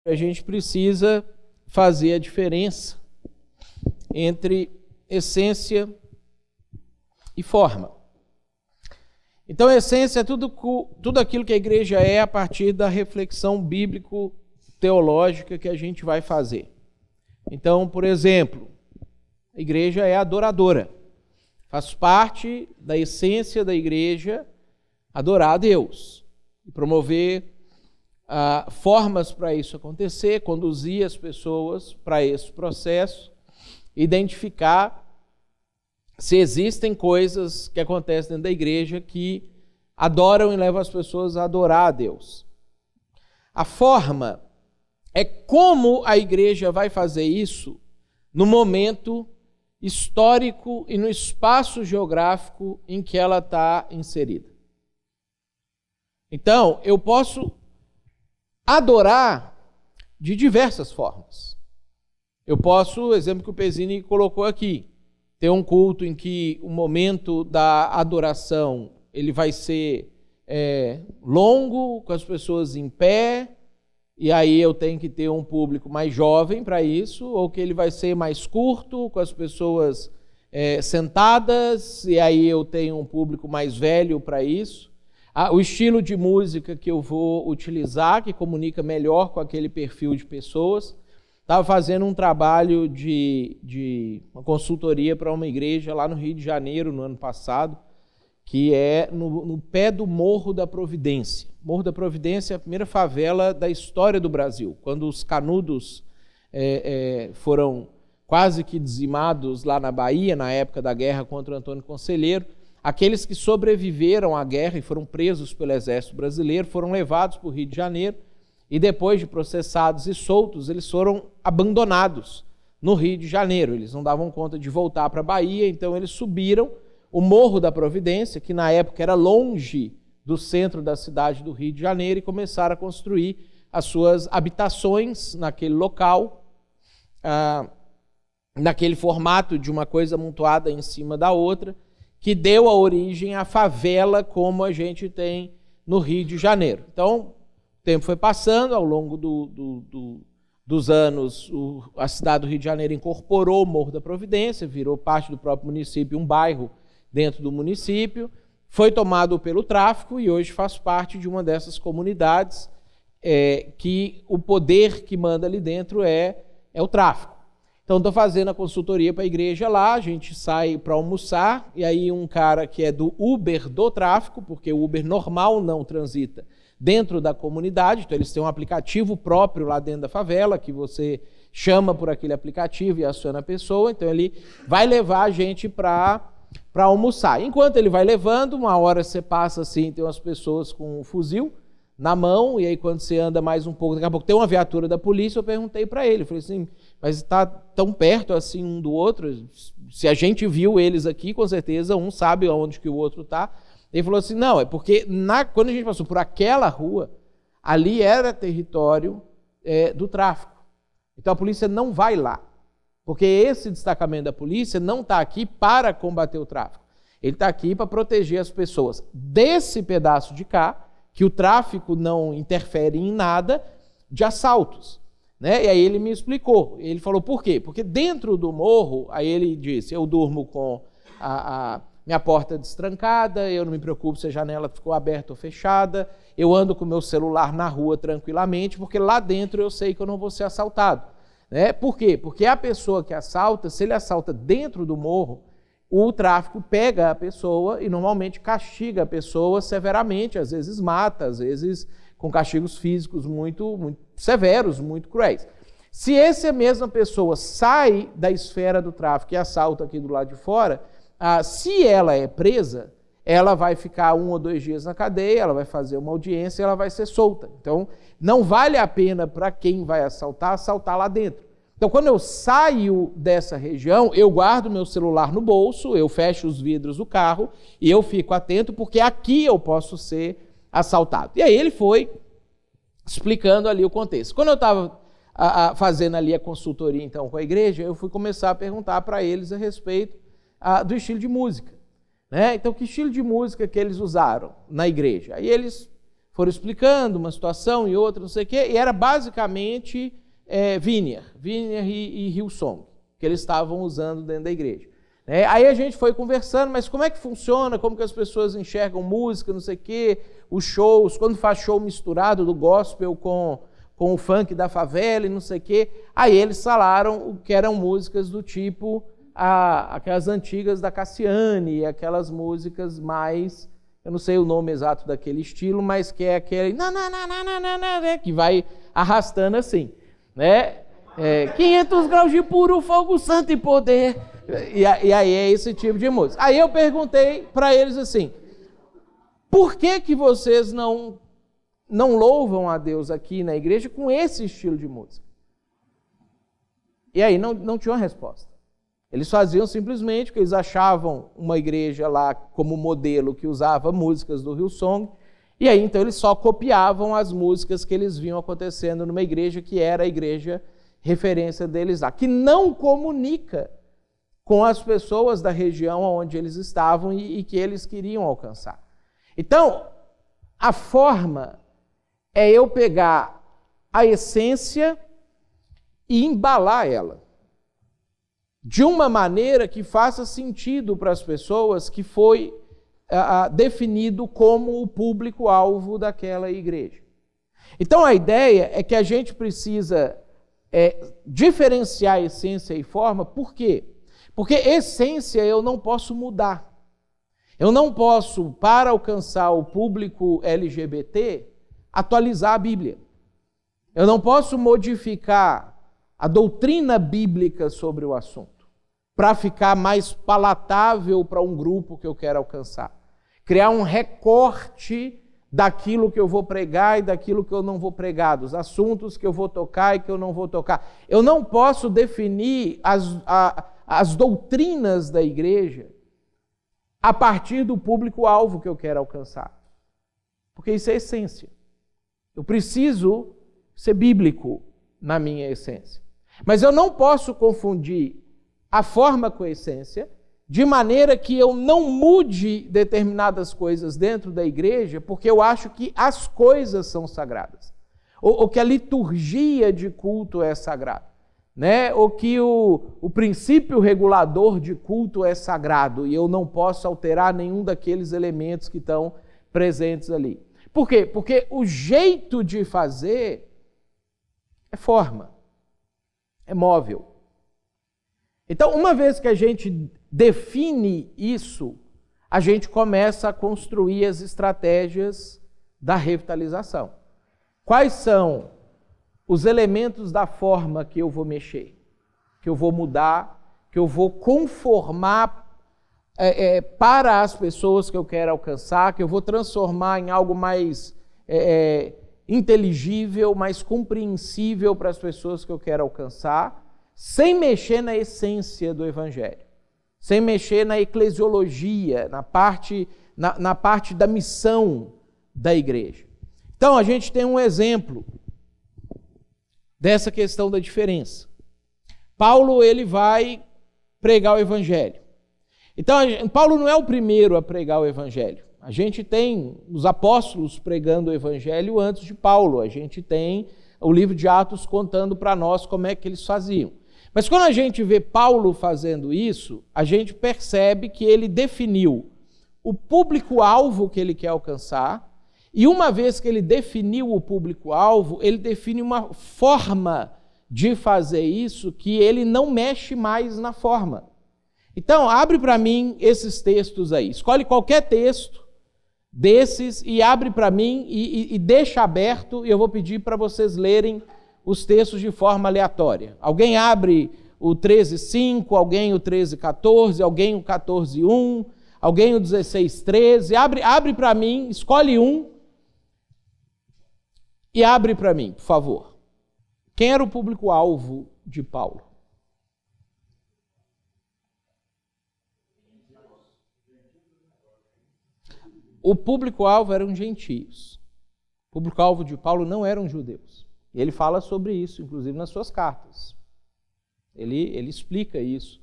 a gente precisa fazer a diferença entre essência e forma. Então, a essência é tudo aquilo que a igreja é a partir da reflexão bíblico-teológica que a gente vai fazer. Então, por exemplo, a igreja é adoradora. Faz parte da essência da igreja adorar a Deus e promover formas para isso acontecer, conduzir as pessoas para esse processo, identificar se existem coisas que acontecem dentro da igreja que adoram e levam as pessoas a adorar a Deus. A forma é como a igreja vai fazer isso no momento histórico e no espaço geográfico em que ela está inserida. Então, eu posso adorar de diversas formas. Eu posso, o exemplo que o Pezzini colocou aqui, ter um culto em que o momento da adoração ele vai ser longo, com as pessoas em pé, e aí eu tenho que ter um público mais jovem para isso, ou que ele vai ser mais curto, com as pessoas sentadas, e aí eu tenho um público mais velho para isso. O estilo de música que eu vou utilizar, que comunica melhor com aquele perfil de pessoas. Estava fazendo um trabalho de uma consultoria para uma igreja lá no Rio de Janeiro, no ano passado, que é no pé do Morro da Providência. Morro da Providência é a primeira favela da história do Brasil. Quando os canudos foram quase que dizimados lá na Bahia, na época da guerra contra o Antônio Conselheiro, aqueles que sobreviveram à guerra e foram presos pelo Exército Brasileiro foram levados para o Rio de Janeiro e depois de processados e soltos, eles foram abandonados no Rio de Janeiro. Eles não davam conta de voltar para a Bahia, então eles subiram o Morro da Providência, que na época era longe do centro da cidade do Rio de Janeiro, e começaram a construir as suas habitações naquele local, naquele formato de uma coisa amontoada em cima da outra, que deu a origem à favela como a gente tem no Rio de Janeiro. Então, o tempo foi passando, ao longo dos anos, a cidade do Rio de Janeiro incorporou o Morro da Providência, virou parte do próprio município, um bairro dentro do município, foi tomado pelo tráfico e hoje faz parte de uma dessas comunidades que o poder que manda ali dentro é o tráfico. Então, estou fazendo a consultoria para a igreja lá, a gente sai para almoçar, e aí um cara que é do Uber do tráfico, porque o Uber normal não transita dentro da comunidade, então eles têm um aplicativo próprio lá dentro da favela, que você chama por aquele aplicativo e aciona a pessoa, então ele vai levar a gente para almoçar. Enquanto ele vai levando, uma hora você passa assim, tem umas pessoas com um fuzil na mão, e aí quando você anda mais um pouco, daqui a pouco tem uma viatura da polícia, eu perguntei para ele, falei assim, mas está tão perto assim um do outro, se a gente viu eles aqui, com certeza um sabe onde que o outro está. Ele falou assim, não, é porque quando a gente passou por aquela rua, ali era território do tráfico. Então a polícia não vai lá, porque esse destacamento da polícia não está aqui para combater o tráfico. Ele está aqui para proteger as pessoas desse pedaço de cá, que o tráfico não interfere em nada, de assaltos. Né? E aí ele me explicou, ele falou por quê? Porque dentro do morro, aí ele disse, eu durmo com a minha porta destrancada, eu não me preocupo se a janela ficou aberta ou fechada, eu ando com o meu celular na rua tranquilamente, porque lá dentro eu sei que eu não vou ser assaltado. Né? Por quê? Porque a pessoa que assalta, se ele assalta dentro do morro, o tráfico pega a pessoa e normalmente castiga a pessoa severamente, às vezes mata, às vezes com castigos físicos muito severos, muito cruéis. Se essa mesma pessoa sai da esfera do tráfico e assalta aqui do lado de fora, se ela é presa, ela vai ficar 1 ou 2 dias na cadeia, ela vai fazer uma audiência e ela vai ser solta. Então, não vale a pena para quem vai assaltar lá dentro. Então, quando eu saio dessa região, eu guardo meu celular no bolso, eu fecho os vidros do carro e eu fico atento, porque aqui eu posso ser assaltado. E aí ele foi explicando ali o contexto. Quando eu estava fazendo ali a consultoria então com a igreja, eu fui começar a perguntar para eles a respeito do estilo de música. Né? Então, que estilo de música que eles usaram na igreja? Aí eles foram explicando uma situação e outra, não sei o quê, e era basicamente Wiener e Hillsong, que eles estavam usando dentro da igreja. Aí a gente foi conversando, mas como é que funciona, como que as pessoas enxergam música, não sei o quê, os shows, quando faz show misturado do gospel com o funk da favela e não sei o quê. Aí eles falaram que eram músicas do tipo aquelas antigas da Cassiane, aquelas músicas mais, eu não sei o nome exato daquele estilo, mas que é aquele que vai arrastando assim, né? 500 graus de puro fogo santo e poder. E aí é esse tipo de música. Aí eu perguntei para eles assim, por que vocês não louvam a Deus aqui na igreja com esse estilo de música? E aí não tinha uma resposta. Eles faziam simplesmente o que eles achavam uma igreja lá como modelo que usava músicas do Hillsong, e aí então eles só copiavam as músicas que eles viam acontecendo numa igreja que era a igreja referência deles lá, que não comunica com as pessoas da região onde eles estavam e que eles queriam alcançar. Então, a forma é eu pegar a essência e embalar ela de uma maneira que faça sentido para as pessoas que foi definido como o público-alvo daquela igreja. Então, a ideia é que a gente precisa diferenciar essência e forma. Por quê? Porque essência eu não posso mudar. Eu não posso, para alcançar o público LGBT, atualizar a Bíblia. Eu não posso modificar a doutrina bíblica sobre o assunto para ficar mais palatável para um grupo que eu quero alcançar. Criar um recorte daquilo que eu vou pregar e daquilo que eu não vou pregar, dos assuntos que eu vou tocar e que eu não vou tocar. Eu não posso definir as doutrinas da igreja a partir do público-alvo que eu quero alcançar. Porque isso é essência. Eu preciso ser bíblico na minha essência. Mas eu não posso confundir a forma com a essência, de maneira que eu não mude determinadas coisas dentro da igreja, porque eu acho que as coisas são sagradas, ou que a liturgia de culto é sagrada, né? Ou que o princípio regulador de culto é sagrado e eu não posso alterar nenhum daqueles elementos que estão presentes ali. Por quê? Porque o jeito de fazer é forma, é móvel. Então, uma vez que a gente define isso, a gente começa a construir as estratégias da revitalização. Quais são os elementos da forma que eu vou mexer, que eu vou mudar, que eu vou conformar para as pessoas que eu quero alcançar, que eu vou transformar em algo mais inteligível, mais compreensível para as pessoas que eu quero alcançar, sem mexer na essência do Evangelho, sem mexer na eclesiologia, na parte da missão da igreja. Então, a gente tem um exemplo dessa questão da diferença. Paulo, ele vai pregar o Evangelho. Então, Paulo não é o primeiro a pregar o Evangelho. A gente tem os apóstolos pregando o Evangelho antes de Paulo. A gente tem o livro de Atos contando para nós como é que eles faziam. Mas quando a gente vê Paulo fazendo isso, a gente percebe que ele definiu o público-alvo que ele quer alcançar, e uma vez que ele definiu o público-alvo, ele define uma forma de fazer isso que ele não mexe mais na forma. Então, abre para mim esses textos aí. Escolhe qualquer texto desses e abre para mim e deixa aberto, e eu vou pedir para vocês lerem os textos de forma aleatória. Alguém abre o 13:5, alguém o 13:14, alguém o 14:1, alguém o 16:13. Abre para mim, escolhe um e abre para mim, por favor. Quem era o público-alvo de Paulo? O público-alvo eram gentios. O público-alvo de Paulo não eram judeus. E ele fala sobre isso, inclusive nas suas cartas. Ele explica isso,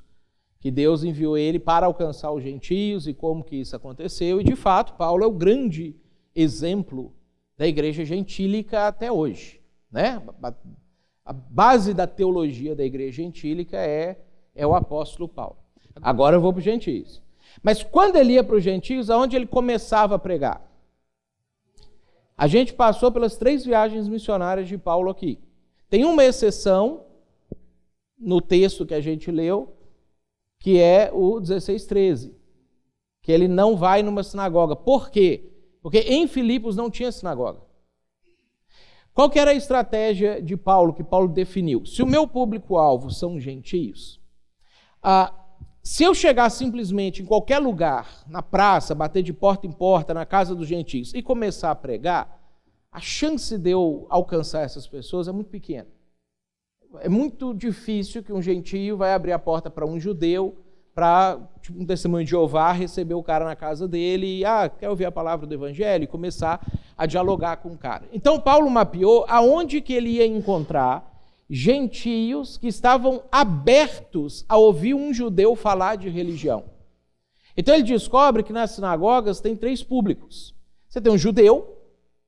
que Deus enviou ele para alcançar os gentios e como que isso aconteceu. E, de fato, Paulo é o grande exemplo da igreja gentílica até hoje, né? A base da teologia da igreja gentílica é o apóstolo Paulo. Agora eu vou para os gentios. Mas quando ele ia para os gentios, aonde ele começava a pregar? A gente passou pelas 3 viagens missionárias de Paulo aqui. Tem uma exceção no texto que a gente leu, que é o 16:13, que ele não vai numa sinagoga. Por quê? Porque em Filipos não tinha sinagoga. Qual que era a estratégia de Paulo, que Paulo definiu? Se o meu público-alvo são gentios, se eu chegar simplesmente em qualquer lugar, na praça, bater de porta em porta, na casa dos gentios, e começar a pregar, a chance de eu alcançar essas pessoas é muito pequena. É muito difícil que um gentio vai abrir a porta para um judeu, para um testemunho de Jeová, receber o cara na casa dele e, quer ouvir a palavra do evangelho? E começar a dialogar com o cara. Então, Paulo mapeou aonde que ele ia encontrar gentios que estavam abertos a ouvir um judeu falar de religião. Então, ele descobre que nas sinagogas tem 3 públicos. Você tem um judeu,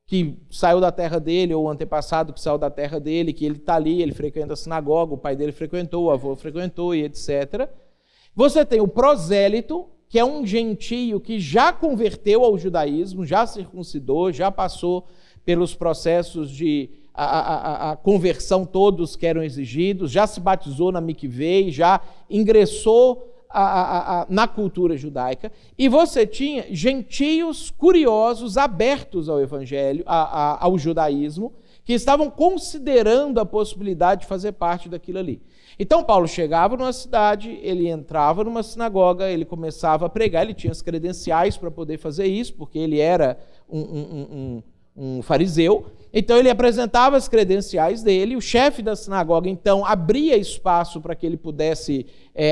que saiu da terra dele, ou o antepassado que saiu da terra dele, que ele está ali, ele frequenta a sinagoga, o pai dele frequentou, o avô frequentou e etc. Você tem o prosélito, que é um gentio que já converteu ao judaísmo, já circuncidou, já passou pelos processos de a conversão todos que eram exigidos, já se batizou na mikvei, já ingressou na cultura judaica, e você tinha gentios curiosos, abertos ao evangelho, ao judaísmo, que estavam considerando a possibilidade de fazer parte daquilo ali. Então Paulo chegava numa cidade, ele entrava numa sinagoga, ele começava a pregar, ele tinha as credenciais para poder fazer isso, porque ele era um fariseu. Então ele apresentava as credenciais dele, o chefe da sinagoga então abria espaço para que ele pudesse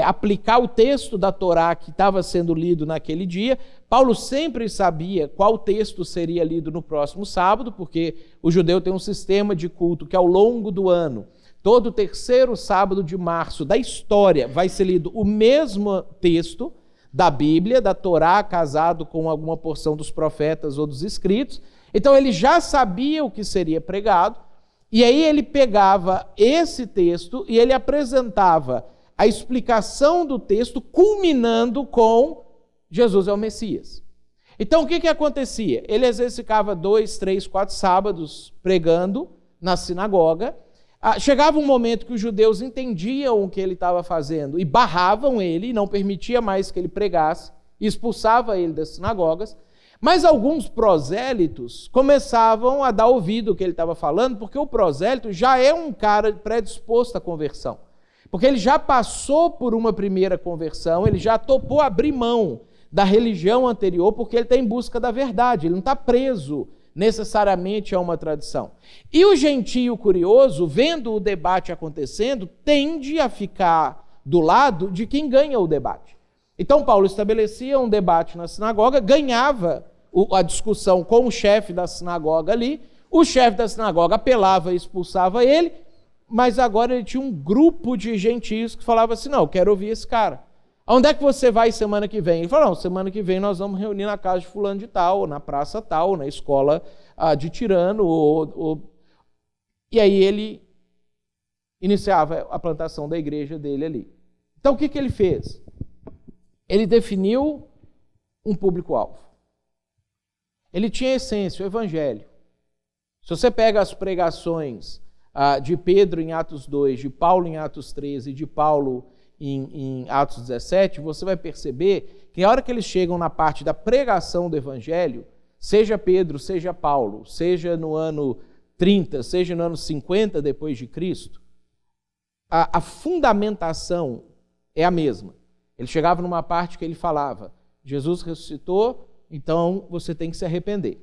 aplicar o texto da Torá que estava sendo lido naquele dia. Paulo sempre sabia qual texto seria lido no próximo sábado, porque o judeu tem um sistema de culto que ao longo do ano, todo 3º sábado de março da história, vai ser lido o mesmo texto da Bíblia, da Torá, casado com alguma porção dos profetas ou dos escritos. Então ele já sabia o que seria pregado, e aí ele pegava esse texto e ele apresentava a explicação do texto, culminando com Jesus é o Messias. Então o que acontecia? Ele às vezes ficava 2, 3, 4 sábados pregando na sinagoga. Chegava um momento que os judeus entendiam o que ele estava fazendo e barravam ele, não permitia mais que ele pregasse, expulsava ele das sinagogas. Mas alguns prosélitos começavam a dar ouvido ao que ele estava falando, porque o prosélito já é um cara predisposto à conversão. Porque ele já passou por uma primeira conversão, ele já topou abrir mão da religião anterior, porque ele está em busca da verdade, ele não está preso necessariamente a uma tradição. E o gentio curioso, vendo o debate acontecendo, tende a ficar do lado de quem ganha o debate. Então Paulo estabelecia um debate na sinagoga, ganhava a discussão com o chefe da sinagoga ali, o chefe da sinagoga apelava e expulsava ele, mas agora ele tinha um grupo de gentios que falava assim, não, eu quero ouvir esse cara. Aonde é que você vai semana que vem? Ele falou, não, semana que vem nós vamos reunir na casa de fulano de tal, ou na praça tal, ou na escola de Tirano, E aí ele iniciava a plantação da igreja dele ali. Então o que ele fez? Ele definiu um público-alvo. Ele tinha a essência, o evangelho. Se você pega as pregações de Pedro em Atos 2, de Paulo em Atos 13, de Paulo em Atos 17, você vai perceber que a hora que eles chegam na parte da pregação do evangelho, seja Pedro, seja Paulo, seja no ano 30, seja no ano 50 depois de Cristo, a fundamentação é a mesma. Ele chegava numa parte que ele falava, Jesus ressuscitou, então você tem que se arrepender.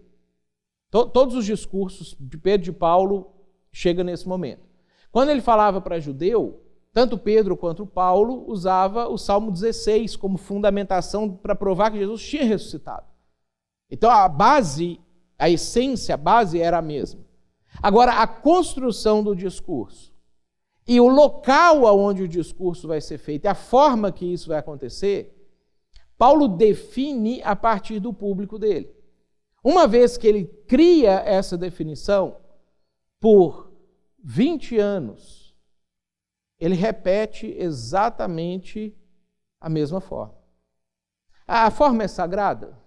Todos os discursos de Pedro e de Paulo chegam nesse momento. Quando ele falava para judeu, tanto Pedro quanto Paulo usava o Salmo 16 como fundamentação para provar que Jesus tinha ressuscitado. Então a base, a essência, a base era a mesma. Agora, a construção do discurso e o local onde o discurso vai ser feito, e a forma que isso vai acontecer, Paulo define a partir do público dele. Uma vez que ele cria essa definição, por 20 anos, ele repete exatamente a mesma forma. A forma é sagrada?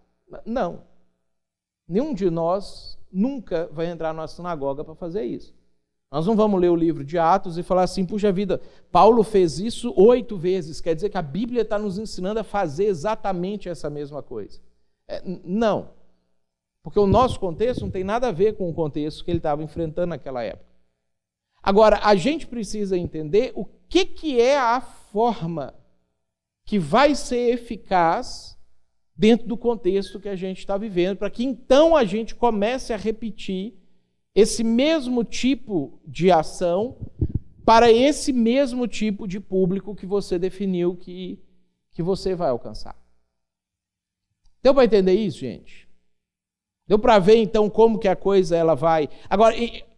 Não. Nenhum de nós nunca vai entrar na sinagoga para fazer isso. Nós não vamos ler o livro de Atos e falar assim, puxa vida, Paulo fez isso 8 vezes, quer dizer que a Bíblia está nos ensinando a fazer exatamente essa mesma coisa. Não. Porque o nosso contexto não tem nada a ver com o contexto que ele estava enfrentando naquela época. Agora, a gente precisa entender o que é a forma que vai ser eficaz dentro do contexto que a gente está vivendo, para que então a gente comece a repetir esse mesmo tipo de ação para esse mesmo tipo de público que você definiu que você vai alcançar. Deu para entender isso, gente? Deu para ver, então, como que a coisa ela vai... Agora,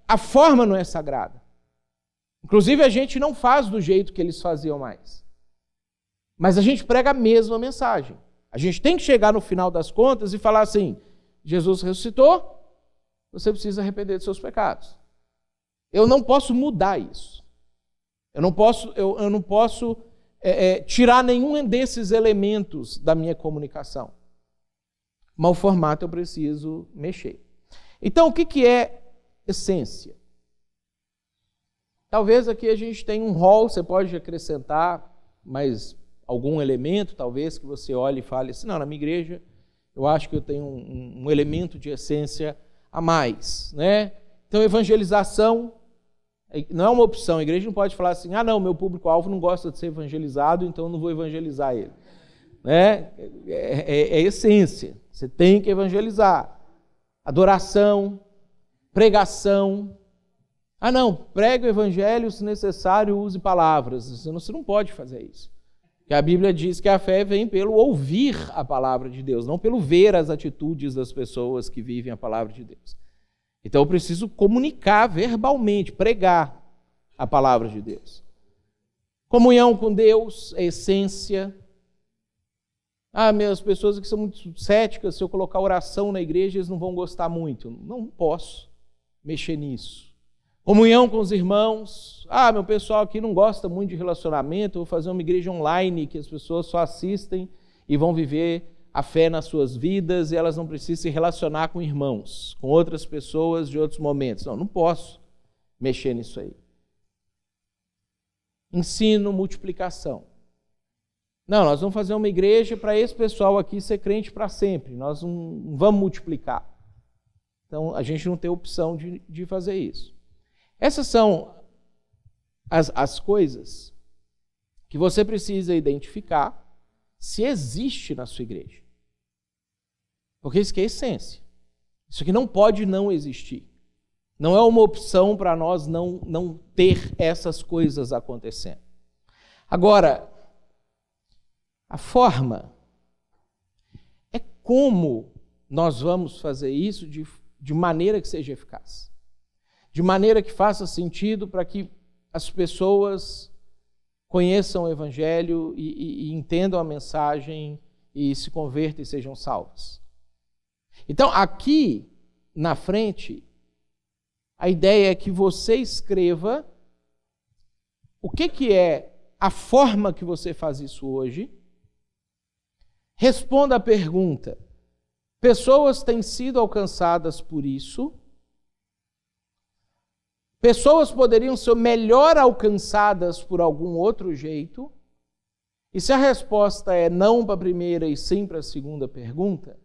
a forma não é sagrada. Inclusive, a gente não faz do jeito que eles faziam mais. Mas a gente prega a mesma mensagem. A gente tem que chegar no final das contas e falar assim, Jesus ressuscitou, você precisa arrepender dos seus pecados. Eu não posso mudar isso. Eu não posso tirar nenhum desses elementos da minha comunicação. Mas o formato eu preciso mexer. Então, o que é essência? Talvez aqui a gente tenha um rol, você pode acrescentar mais algum elemento, talvez, que você olhe e fale assim, não, na minha igreja eu acho que eu tenho um elemento de essência a mais, né? Então, evangelização não é uma opção. A igreja não pode falar assim, não, meu público-alvo não gosta de ser evangelizado, então eu não vou evangelizar ele. Né? É essência. Você tem que evangelizar. Adoração, pregação. Não, pregue o evangelho, se necessário, use palavras. Você não pode fazer isso. Porque a Bíblia diz que a fé vem pelo ouvir a palavra de Deus, não pelo ver as atitudes das pessoas que vivem a palavra de Deus. Então eu preciso comunicar verbalmente, pregar a palavra de Deus. Comunhão com Deus, a essência. As pessoas que são muito céticas, se eu colocar oração na igreja, eles não vão gostar muito. Não posso mexer nisso. Comunhão com os irmãos. Meu pessoal aqui não gosta muito de relacionamento, eu vou fazer uma igreja online que as pessoas só assistem e vão viver a fé nas suas vidas e elas não precisam se relacionar com irmãos, com outras pessoas de outros momentos. Não posso mexer nisso aí. Ensino, multiplicação. Nós vamos fazer uma igreja para esse pessoal aqui ser crente para sempre. Nós não vamos multiplicar. Então, a gente não tem opção de fazer isso. Essas são as coisas que você precisa identificar se existe na sua igreja. Porque isso aqui é essência. Isso aqui não pode não existir. Não é uma opção para nós não ter essas coisas acontecendo. Agora, a forma é como nós vamos fazer isso de maneira que seja eficaz. De maneira que faça sentido para que as pessoas conheçam o Evangelho e entendam a mensagem e se convertam e sejam salvas. Então, aqui na frente, a ideia é que você escreva o que é a forma que você faz isso hoje. Responda a pergunta: pessoas têm sido alcançadas por isso? Pessoas poderiam ser melhor alcançadas por algum outro jeito? E se a resposta é não para a primeira e sim para a segunda pergunta,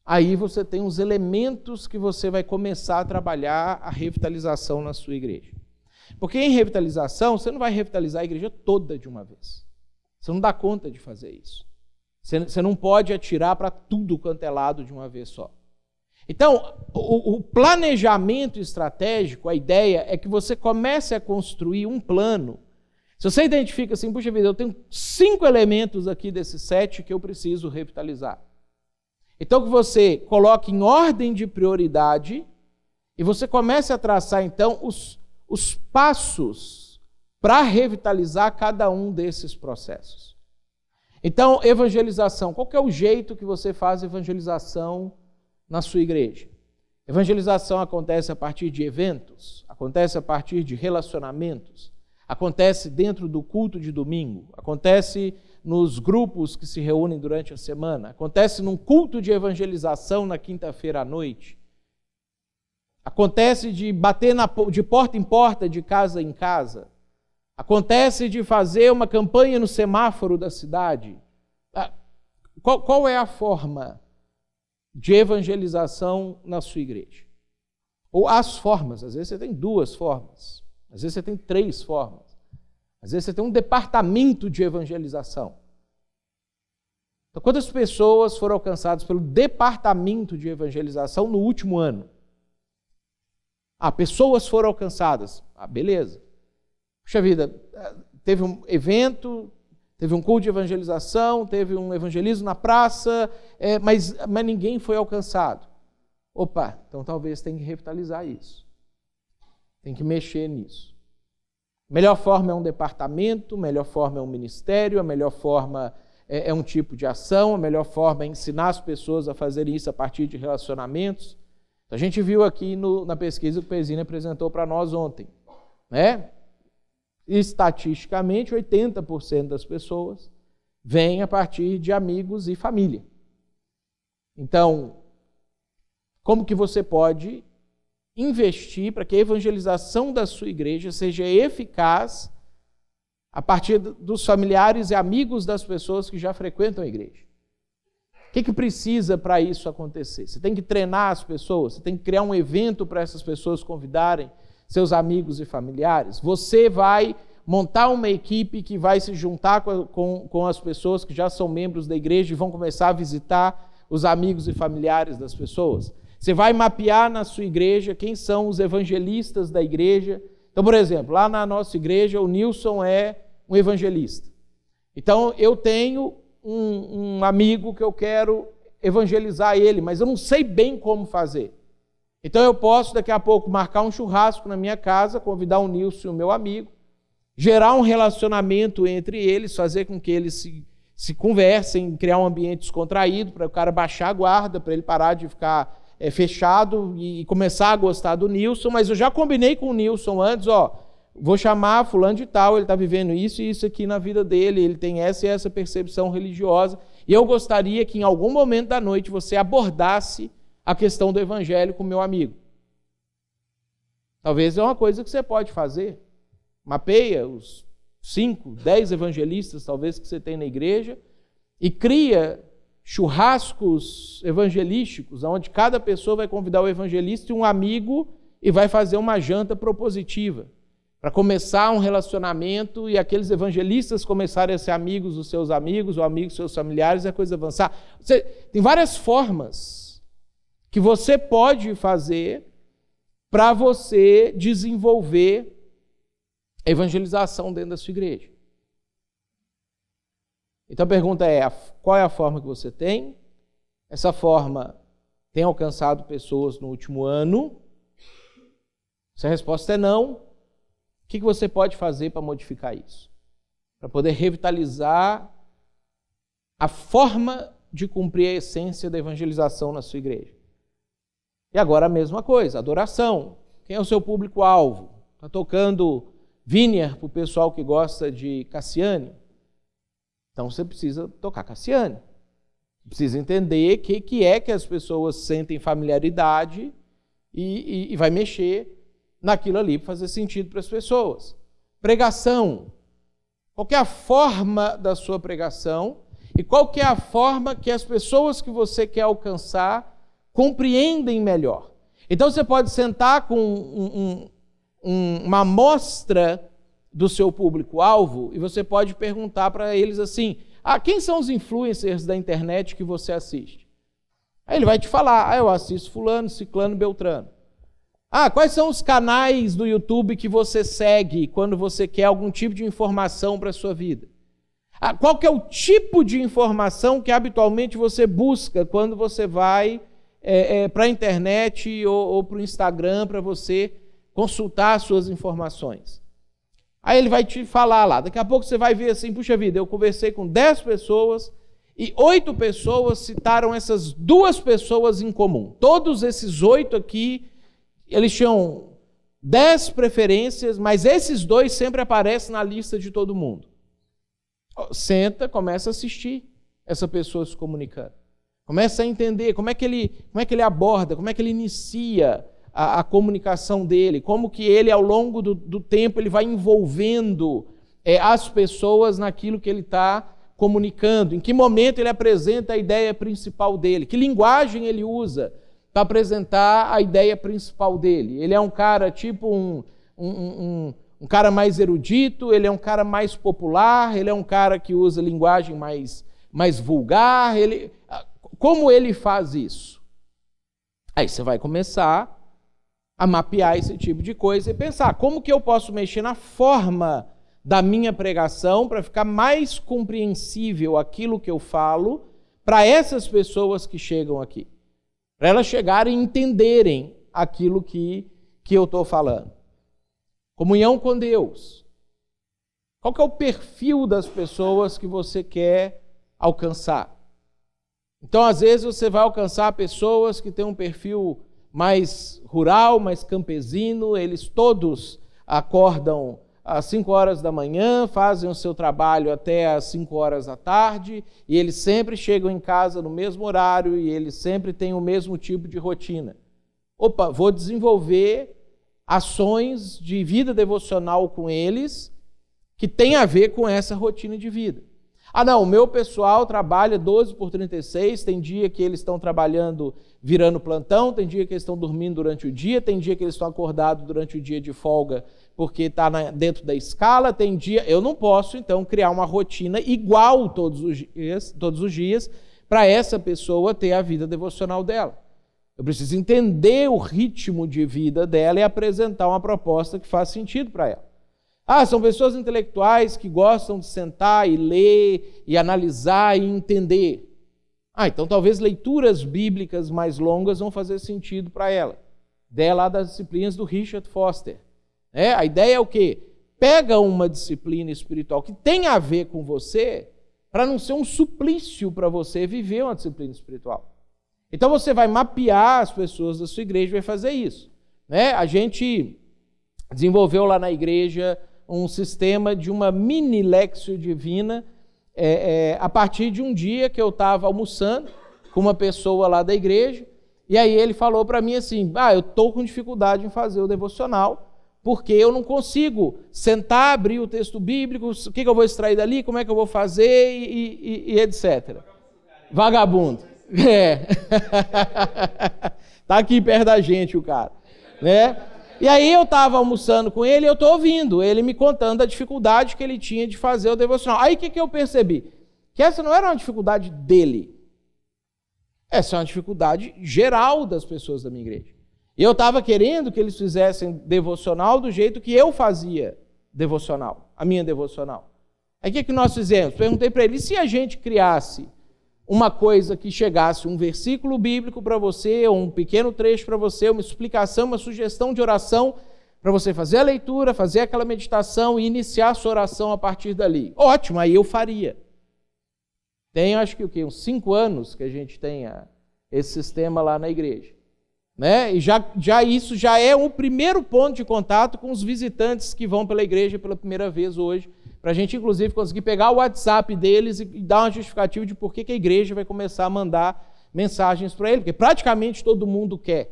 aí você tem os elementos que você vai começar a trabalhar a revitalização na sua igreja. Porque em revitalização, você não vai revitalizar a igreja toda de uma vez. Você não dá conta de fazer isso. Você não pode atirar para tudo quanto é lado de uma vez só. Então, o planejamento estratégico, a ideia é que você comece a construir um plano. Se você identifica assim, puxa vida, eu tenho 5 elementos aqui desses 7 que eu preciso revitalizar. Então, que você coloque em ordem de prioridade e você comece a traçar, então, os passos para revitalizar cada um desses processos. Então, evangelização. Qual que é o jeito que você faz evangelização na sua igreja? Evangelização acontece a partir de eventos, acontece a partir de relacionamentos, acontece dentro do culto de domingo, acontece nos grupos que se reúnem durante a semana, acontece num culto de evangelização na quinta-feira à noite, acontece de bater de porta em porta, de casa em casa, acontece de fazer uma campanha no semáforo da cidade. Qual é a forma de evangelização na sua igreja? Ou as formas, às vezes você tem 2 formas, às vezes você tem 3 formas, às vezes você tem um departamento de evangelização. Então, quantas pessoas foram alcançadas pelo departamento de evangelização no último ano? Pessoas foram alcançadas. Beleza. Puxa vida, teve um evento, teve um culto de evangelização, teve um evangelismo na praça, mas ninguém foi alcançado. Opa, então talvez tenha que revitalizar isso. Tem que mexer nisso. A melhor forma é um departamento, a melhor forma é um ministério, a melhor forma é um tipo de ação, a melhor forma é ensinar as pessoas a fazerem isso a partir de relacionamentos. A gente viu aqui na pesquisa que o Pezini apresentou para nós ontem, né? Estatisticamente, 80% das pessoas vêm a partir de amigos e família. Então, como que você pode investir para que a evangelização da sua igreja seja eficaz a partir dos familiares e amigos das pessoas que já frequentam a igreja? O que precisa para isso acontecer? Você tem que treinar as pessoas, você tem que criar um evento para essas pessoas convidarem seus amigos e familiares. Você vai montar uma equipe que vai se juntar com as pessoas que já são membros da igreja e vão começar a visitar os amigos e familiares das pessoas. Você vai mapear na sua igreja quem são os evangelistas da igreja. Então, por exemplo, lá na nossa igreja, o Nilson é um evangelista. Então, eu tenho um amigo que eu quero evangelizar ele, mas eu não sei bem como fazer. Então eu posso daqui a pouco marcar um churrasco na minha casa, convidar o Nilson e o meu amigo, gerar um relacionamento entre eles, fazer com que eles se conversem, criar um ambiente descontraído para o cara baixar a guarda, para ele parar de ficar fechado e começar a gostar do Nilson. Mas eu já combinei com o Nilson antes, vou chamar fulano de tal, ele está vivendo isso e isso aqui na vida dele, ele tem essa e essa percepção religiosa, e eu gostaria que em algum momento da noite você abordasse a questão do evangelho com o meu amigo. Talvez é uma coisa que você pode fazer. Mapeia os 5, 10 evangelistas, talvez, que você tem na igreja, e cria churrascos evangelísticos, onde cada pessoa vai convidar o evangelista e um amigo e vai fazer uma janta propositiva, para começar um relacionamento e aqueles evangelistas começarem a ser amigos dos seus amigos ou amigos dos seus familiares e a coisa avançar. Tem várias formas que você pode fazer para você desenvolver a evangelização dentro da sua igreja. Então a pergunta é, qual é a forma que você tem? Essa forma tem alcançado pessoas no último ano? Se a resposta é não, o que você pode fazer para modificar isso? Para poder revitalizar a forma de cumprir a essência da evangelização na sua igreja. E agora a mesma coisa, adoração. Quem é o seu público-alvo? Está tocando Wiener para o pessoal que gosta de Cassiane? Então você precisa tocar Cassiane. Precisa entender o que é que as pessoas sentem familiaridade e vai mexer naquilo ali para fazer sentido para as pessoas. Pregação. Qual que é a forma da sua pregação e qual que é a forma que as pessoas que você quer alcançar compreendem melhor. Então você pode sentar com uma amostra do seu público-alvo e você pode perguntar para eles assim, quem são os influencers da internet que você assiste? Aí ele vai te falar, eu assisto fulano, ciclano, beltrano. Quais são os canais do YouTube que você segue quando você quer algum tipo de informação para a sua vida? Qual que é o tipo de informação que habitualmente você busca quando você vai para a internet ou para o Instagram para você consultar as suas informações? Aí ele vai te falar lá, daqui a pouco você vai ver assim, puxa vida, eu conversei com 10 pessoas E 8 pessoas citaram essas 2 pessoas em comum. Todos esses 8 aqui, eles tinham 10 preferências, mas esses 2 sempre aparecem na lista de todo mundo. Senta, começa a assistir essa pessoa se comunicando. Começa a entender como é que ele aborda, como é que ele inicia a comunicação dele, como que ele, ao longo do tempo, ele vai envolvendo as pessoas naquilo que ele está comunicando, em que momento ele apresenta a ideia principal dele, que linguagem ele usa para apresentar a ideia principal dele. Ele é um cara tipo um cara mais erudito, ele é um cara mais popular, ele é um cara que usa linguagem mais vulgar, como ele faz isso? Aí você vai começar a mapear esse tipo de coisa e pensar, como que eu posso mexer na forma da minha pregação para ficar mais compreensível aquilo que eu falo para essas pessoas que chegam aqui, para elas chegarem e entenderem aquilo que eu estou falando. Comunhão com Deus. Qual que é o perfil das pessoas que você quer alcançar? Então, às vezes, você vai alcançar pessoas que têm um perfil mais rural, mais campesino, eles todos acordam às 5 horas da manhã, fazem o seu trabalho até às 5 horas da tarde, e eles sempre chegam em casa no mesmo horário, e eles sempre têm o mesmo tipo de rotina. Opa, vou desenvolver ações de vida devocional com eles que tem a ver com essa rotina de vida. Ah, não, o meu pessoal trabalha 12/36, tem dia que eles estão trabalhando virando plantão, tem dia que eles estão dormindo durante o dia, tem dia que eles estão acordados durante o dia de folga porque está dentro da escala, tem dia... Eu não posso, então, criar uma rotina igual todos os dias para essa pessoa ter a vida devocional dela. Eu preciso entender o ritmo de vida dela e apresentar uma proposta que faz sentido para ela. Ah, são pessoas intelectuais que gostam de sentar e ler, e analisar e entender. Ah, então talvez leituras bíblicas mais longas vão fazer sentido para ela. Ideia lá das disciplinas do Richard Foster. A ideia é o quê? Pega uma disciplina espiritual que tem a ver com você, para não ser um suplício para você viver uma disciplina espiritual. Então você vai mapear as pessoas da sua igreja e vai fazer isso. A gente desenvolveu lá na igreja um sistema de uma mini Lexio Divina a partir de um dia que eu estava almoçando com uma pessoa lá da igreja, e aí ele falou para mim assim, eu estou com dificuldade em fazer o devocional, porque eu não consigo sentar, abrir o texto bíblico, o que eu vou extrair dali, como é que eu vou fazer e etc. Vagabundo. Tá aqui perto da gente o cara, E aí eu estava almoçando com ele e eu estou ouvindo ele me contando a dificuldade que ele tinha de fazer o devocional. Aí o que eu percebi? Que essa não era uma dificuldade dele. Essa é uma dificuldade geral das pessoas da minha igreja. E eu estava querendo que eles fizessem devocional do jeito que eu fazia devocional, a minha devocional. Aí o que nós fizemos? Perguntei para ele, e se a gente criasse uma coisa que chegasse, um versículo bíblico para você, ou um pequeno trecho para você, uma explicação, uma sugestão de oração, para você fazer a leitura, fazer aquela meditação e iniciar a sua oração a partir dali. Ótimo, aí eu faria. Tem, acho que uns 5 anos que a gente tem esse sistema lá na igreja. E isso já é um primeiro ponto de contato com os visitantes que vão pela igreja pela primeira vez hoje, para a gente, inclusive, conseguir pegar o WhatsApp deles e dar uma justificativa de por que a igreja vai começar a mandar mensagens para ele, porque praticamente todo mundo quer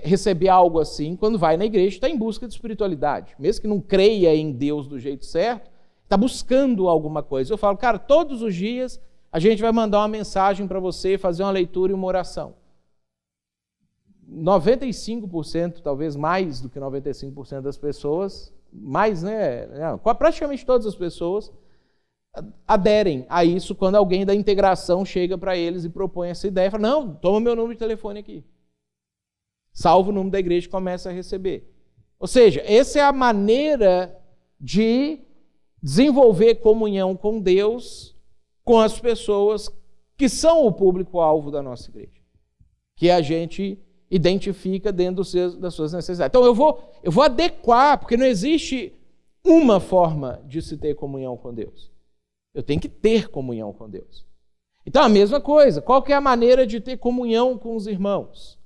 receber algo assim quando vai na igreja, está em busca de espiritualidade. Mesmo que não creia em Deus do jeito certo, está buscando alguma coisa. Eu falo, cara, todos os dias a gente vai mandar uma mensagem para você, fazer uma leitura e uma oração. 95%, talvez mais do que 95% das pessoas, praticamente todas as pessoas aderem a isso quando alguém da integração chega para eles e propõe essa ideia. Fala, não, toma meu número de telefone aqui. Salva o número da igreja e começa a receber. Ou seja, essa é a maneira de desenvolver comunhão com Deus, com as pessoas que são o público-alvo da nossa igreja, que a gente identifica dentro das suas necessidades. Então eu vou adequar, porque não existe uma forma de se ter comunhão com Deus. Eu tenho que ter comunhão com Deus. Então, a mesma coisa. Qual que é a maneira de ter comunhão com os irmãos?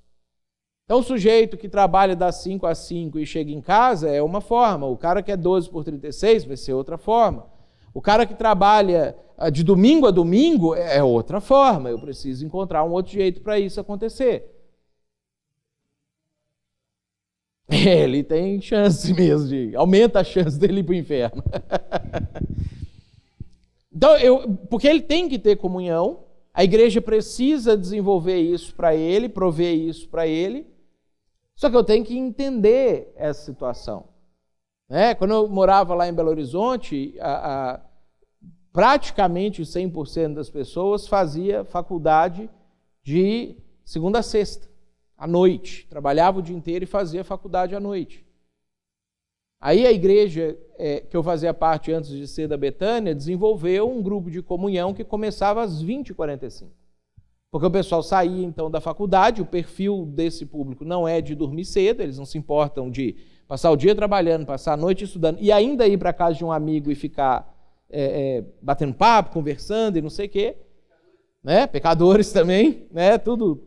Então, o sujeito que trabalha das 5 às 5 e chega em casa é uma forma. O cara que é 12 por 36 vai ser outra forma. O cara que trabalha de domingo a domingo é outra forma. Eu preciso encontrar um outro jeito para isso acontecer. Ele tem chance mesmo aumenta a chance dele ir para o inferno. Então, porque ele tem que ter comunhão, a igreja precisa desenvolver isso para ele, prover isso para ele, só que eu tenho que entender essa situação. Quando eu morava lá em Belo Horizonte, praticamente 100% das pessoas fazia faculdade de segunda a sexta, à noite. Trabalhava o dia inteiro e fazia faculdade à noite. Aí a igreja que eu fazia parte antes de ser da Betânia desenvolveu um grupo de comunhão que começava às 20h45. Porque o pessoal saía então da faculdade, o perfil desse público não é de dormir cedo, eles não se importam de passar o dia trabalhando, passar a noite estudando e ainda ir para casa de um amigo e ficar batendo papo, conversando e não sei o quê. Pecadores também, tudo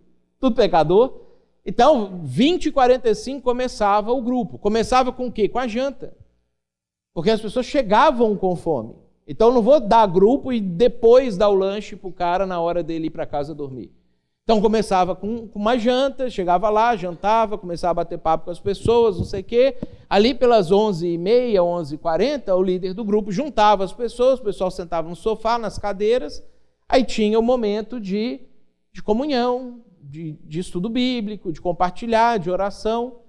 pecador. Então, 20h45 começava o grupo. Começava com o quê? Com a janta. Porque as pessoas chegavam com fome. Então, eu não vou dar grupo e depois dar o lanche para o cara na hora dele ir para casa dormir. Então, começava com uma janta, chegava lá, jantava, começava a bater papo com as pessoas, não sei o quê. Ali pelas 11h30, 11h40, o líder do grupo juntava as pessoas, o pessoal sentava no sofá, nas cadeiras, aí tinha o momento de comunhão, de estudo bíblico, de compartilhar, de oração.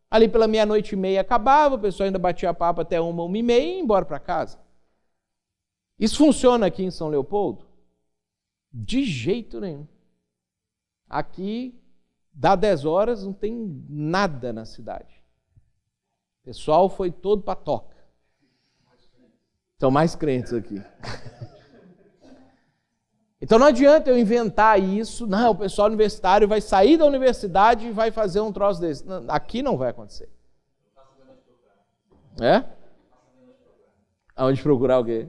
Ali pela 00:30 acabava, o pessoal ainda batia papo até 1h30 e ia embora para casa. Isso funciona aqui em São Leopoldo? De jeito nenhum. Aqui, dá 10 horas, não tem nada na cidade. O pessoal foi todo para toca. São mais crentes aqui. Então não adianta eu inventar isso. Não, o pessoal universitário vai sair da universidade e vai fazer um troço desse. Não, aqui não vai acontecer. Aonde procurar o quê?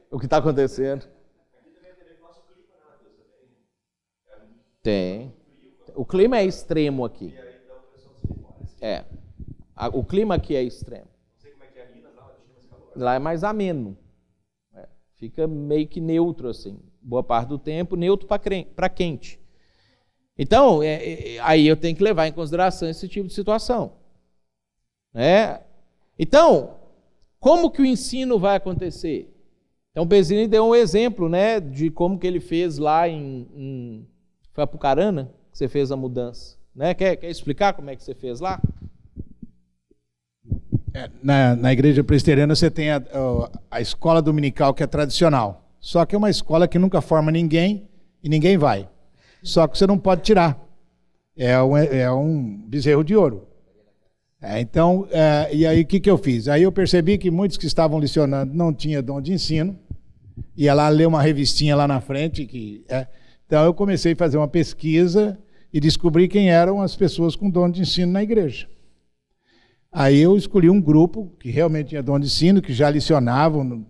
O que está acontecendo? Tem. O clima é extremo aqui. O clima aqui é extremo. Lá é mais ameno. Fica meio que neutro, assim. Boa parte do tempo, neutro para quente. Então, aí eu tenho que levar em consideração esse tipo de situação. Então, como que o ensino vai acontecer? Então, o Pezzini deu um exemplo, de como que ele fez lá foi a Apucarana que você fez a mudança. Quer explicar como é que você fez lá? Na igreja presbiteriana você tem a escola dominical, que é tradicional. Só que é uma escola que nunca forma ninguém e ninguém vai. Só que você não pode tirar. É um bezerro de ouro. E aí o que eu fiz? Aí eu percebi que muitos que estavam lecionando não tinham dom de ensino. Ia lá ler uma revistinha lá na frente. Então eu comecei a fazer uma pesquisa e descobri quem eram as pessoas com dom de ensino na igreja. Aí eu escolhi um grupo que realmente tinha dom de ensino, que já lecionavam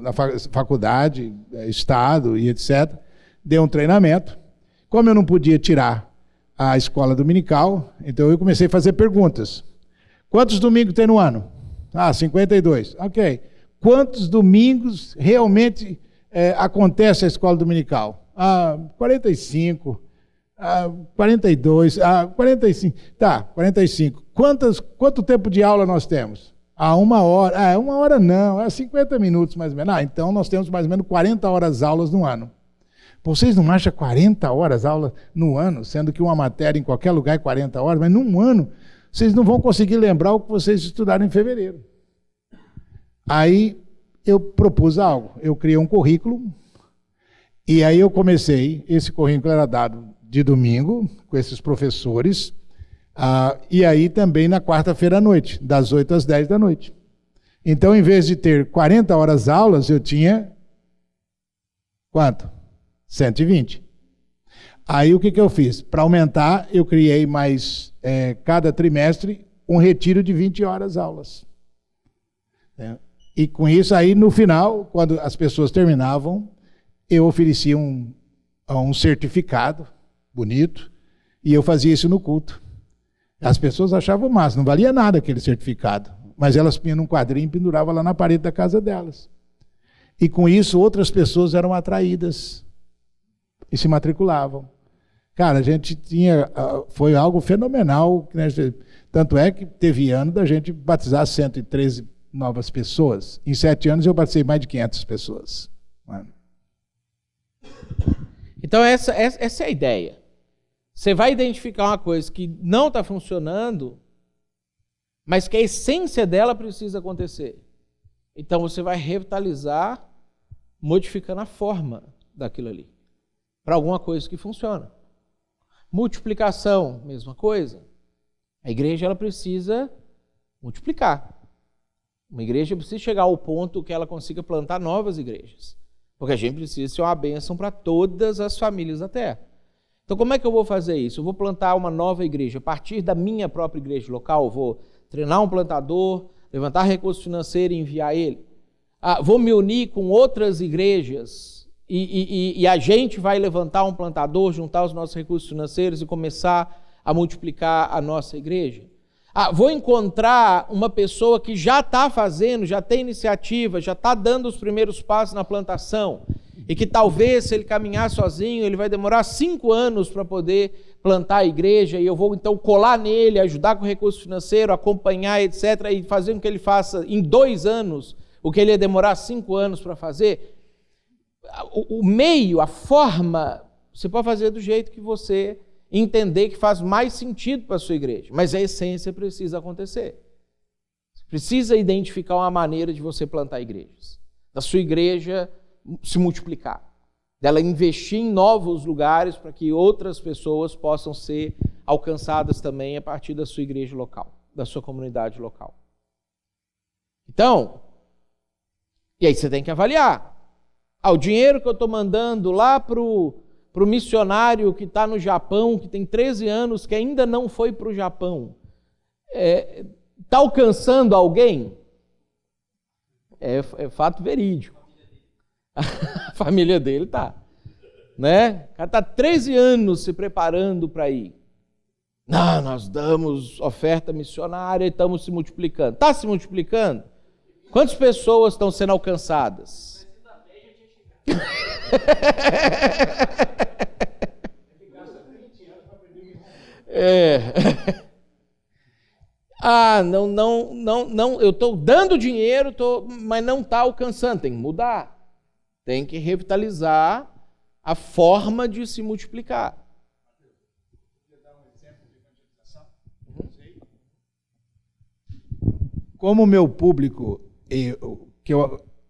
na faculdade, estado e etc. Dei um treinamento. Como eu não podia tirar a escola dominical, então eu comecei a fazer perguntas. Quantos domingos tem no ano? 52. Ok. Quantos domingos realmente acontece a escola dominical? 45. 42, 45. Tá, 45. Quanto tempo de aula nós temos? 1 hora. 1 hora não, 50 minutos mais ou menos. Então nós temos mais ou menos 40 horas aulas no ano. Vocês não acham 40 horas aula no ano, sendo que uma matéria em qualquer lugar é 40 horas, mas num ano vocês não vão conseguir lembrar o que vocês estudaram em fevereiro. Aí eu propus algo, eu criei um currículo, e aí eu comecei, esse currículo era dado de domingo, com esses professores, e aí também na quarta-feira à noite, das 8 às 10 da noite. Então, em vez de ter 40 horas aulas, eu tinha quanto? 120. Aí o que eu fiz? Para aumentar, eu criei mais, cada trimestre, um retiro de 20 horas aulas. E com isso aí, no final, quando as pessoas terminavam, eu oferecia um certificado bonito e eu fazia isso no culto. As pessoas achavam massa, não valia nada aquele certificado, mas elas punham num quadrinho e penduravam lá na parede da casa delas. E com isso outras pessoas eram atraídas e se matriculavam. Cara, a gente foi algo fenomenal, né? Tanto é que teve ano da gente batizar 113 novas pessoas. Em 7 anos eu batizei mais de 500 pessoas. Então essa é a ideia. Você vai identificar uma coisa que não está funcionando, mas que a essência dela precisa acontecer. Então você vai revitalizar, modificando a forma daquilo ali, para alguma coisa que funciona. Multiplicação, mesma coisa. A igreja ela precisa multiplicar. Uma igreja precisa chegar ao ponto que ela consiga plantar novas igrejas. Porque a gente precisa ser uma bênção para todas as famílias da terra. Então como é que eu vou fazer isso? Eu vou plantar uma nova igreja a partir da minha própria igreja local? Eu vou treinar um plantador, levantar recurso financeiro e enviar ele? Vou me unir com outras igrejas e a gente vai levantar um plantador, juntar os nossos recursos financeiros e começar a multiplicar a nossa igreja? Vou encontrar uma pessoa que já está fazendo, já tem iniciativa, já está dando os primeiros passos na plantação e que talvez, se ele caminhar sozinho, ele vai demorar 5 anos para poder plantar a igreja e eu vou então colar nele, ajudar com recurso financeiro, acompanhar, etc., e fazer com que ele faça em 2 anos o que ele ia demorar 5 anos para fazer. O meio, a forma, você pode fazer do jeito que você entender que faz mais sentido para a sua igreja, mas a essência precisa acontecer. Você precisa identificar uma maneira de você plantar igrejas, da sua igreja se multiplicar, dela investir em novos lugares para que outras pessoas possam ser alcançadas também a partir da sua igreja local, da sua comunidade local. Então, e aí você tem que avaliar. O dinheiro que eu estou mandando lá para o missionário que está no Japão, que tem 13 anos, que ainda não foi para o Japão, está alcançando alguém? É fato verídico. A família dele está. Né? O cara está 13 anos se preparando para ir. Não, nós damos oferta missionária e estamos se multiplicando. Está se multiplicando? Quantas pessoas estão sendo alcançadas? Não, eu estou dando dinheiro, mas não está alcançando. Tem que mudar. Tem que revitalizar a forma de se multiplicar. Como o meu público,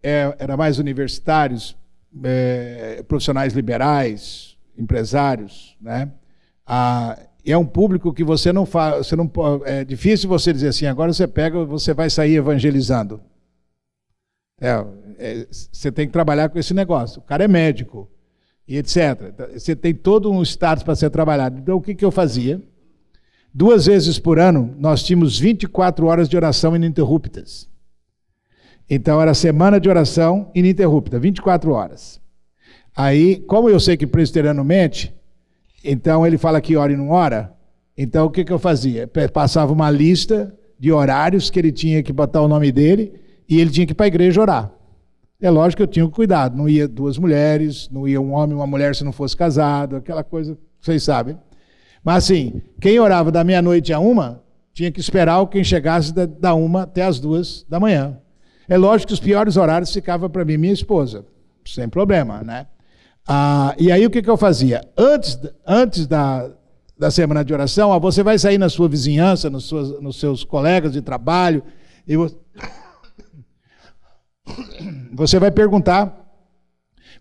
era mais universitários, profissionais liberais, empresários, né? É um público que você não faz, é difícil você dizer assim, agora você vai sair evangelizando. Você tem que trabalhar com esse negócio. O cara é médico, e etc. Você tem todo um status para ser trabalhado. Então, o que eu fazia? 2 vezes por ano, nós tínhamos 24 horas de oração ininterruptas. Então, era semana de oração ininterrupta, 24 horas. Aí, como eu sei que presbiteriano mente, então ele fala que ora e não ora, então o que eu fazia? Passava uma lista de horários que ele tinha que botar o nome dele e ele tinha que ir para a igreja orar. É lógico que eu tinha cuidado, não ia 2 mulheres, não ia um homem e uma mulher se não fosse casado, aquela coisa que vocês sabem. Mas assim, quem orava da meia-noite a 1, tinha que esperar quem chegasse da 1 até as 2 da manhã. É lógico que os piores horários ficavam para mim e minha esposa, sem problema, né? E aí o que eu fazia? Antes da semana de oração, você vai sair na sua vizinhança, nos seus colegas de trabalho, e você vai perguntar,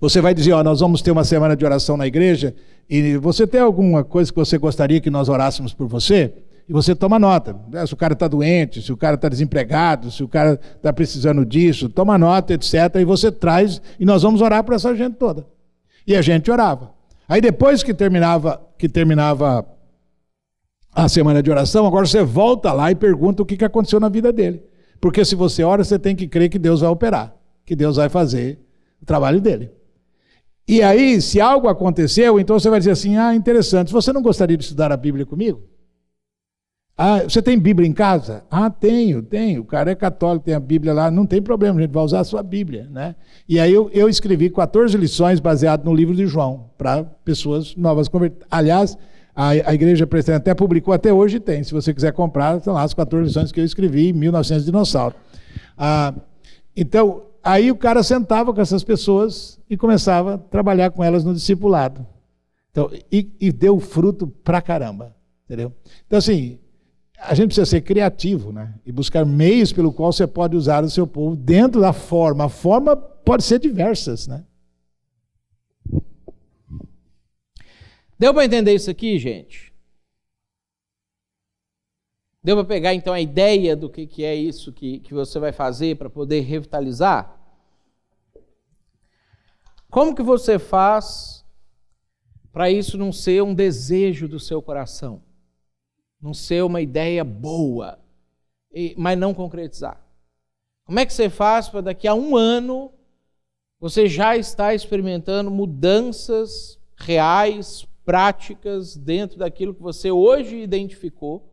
você vai dizer, nós vamos ter uma semana de oração na igreja, e você tem alguma coisa que você gostaria que nós orássemos por você? E você toma nota. Se o cara está doente, se o cara está desempregado, se o cara está precisando disso, toma nota, etc. E você traz, e nós vamos orar por essa gente toda. E a gente orava. Aí depois que terminava a semana de oração, agora você volta lá e pergunta o que aconteceu na vida dele. Porque se você ora, você tem que crer que Deus vai operar, que Deus vai fazer o trabalho dele. E aí, se algo aconteceu, então você vai dizer assim, interessante, você não gostaria de estudar a Bíblia comigo? Você tem Bíblia em casa? Tenho. O cara é católico, tem a Bíblia lá, não tem problema, a gente vai usar a sua Bíblia, né? E aí eu escrevi 14 lições baseadas no livro de João, para pessoas novas convertidas. Aliás, a Igreja Presbiteriana até publicou, até hoje tem, se você quiser comprar, estão lá as 14 lições que eu escrevi em 1900 dinossauro. Então, aí o cara sentava com essas pessoas e começava a trabalhar com elas no discipulado. Então, e deu fruto pra caramba, entendeu? Então, assim, a gente precisa ser criativo, né? E buscar meios pelo qual você pode usar o seu povo dentro da forma. A forma pode ser diversas, né? Deu para entender isso aqui, gente? Deu para pegar, então, a ideia do que é isso que você vai fazer para poder revitalizar? Como que você faz para isso não ser um desejo do seu coração? Não ser uma ideia boa, mas não concretizar? Como é que você faz para daqui a 1 ano você já estar experimentando mudanças reais, práticas, dentro daquilo que você hoje identificou,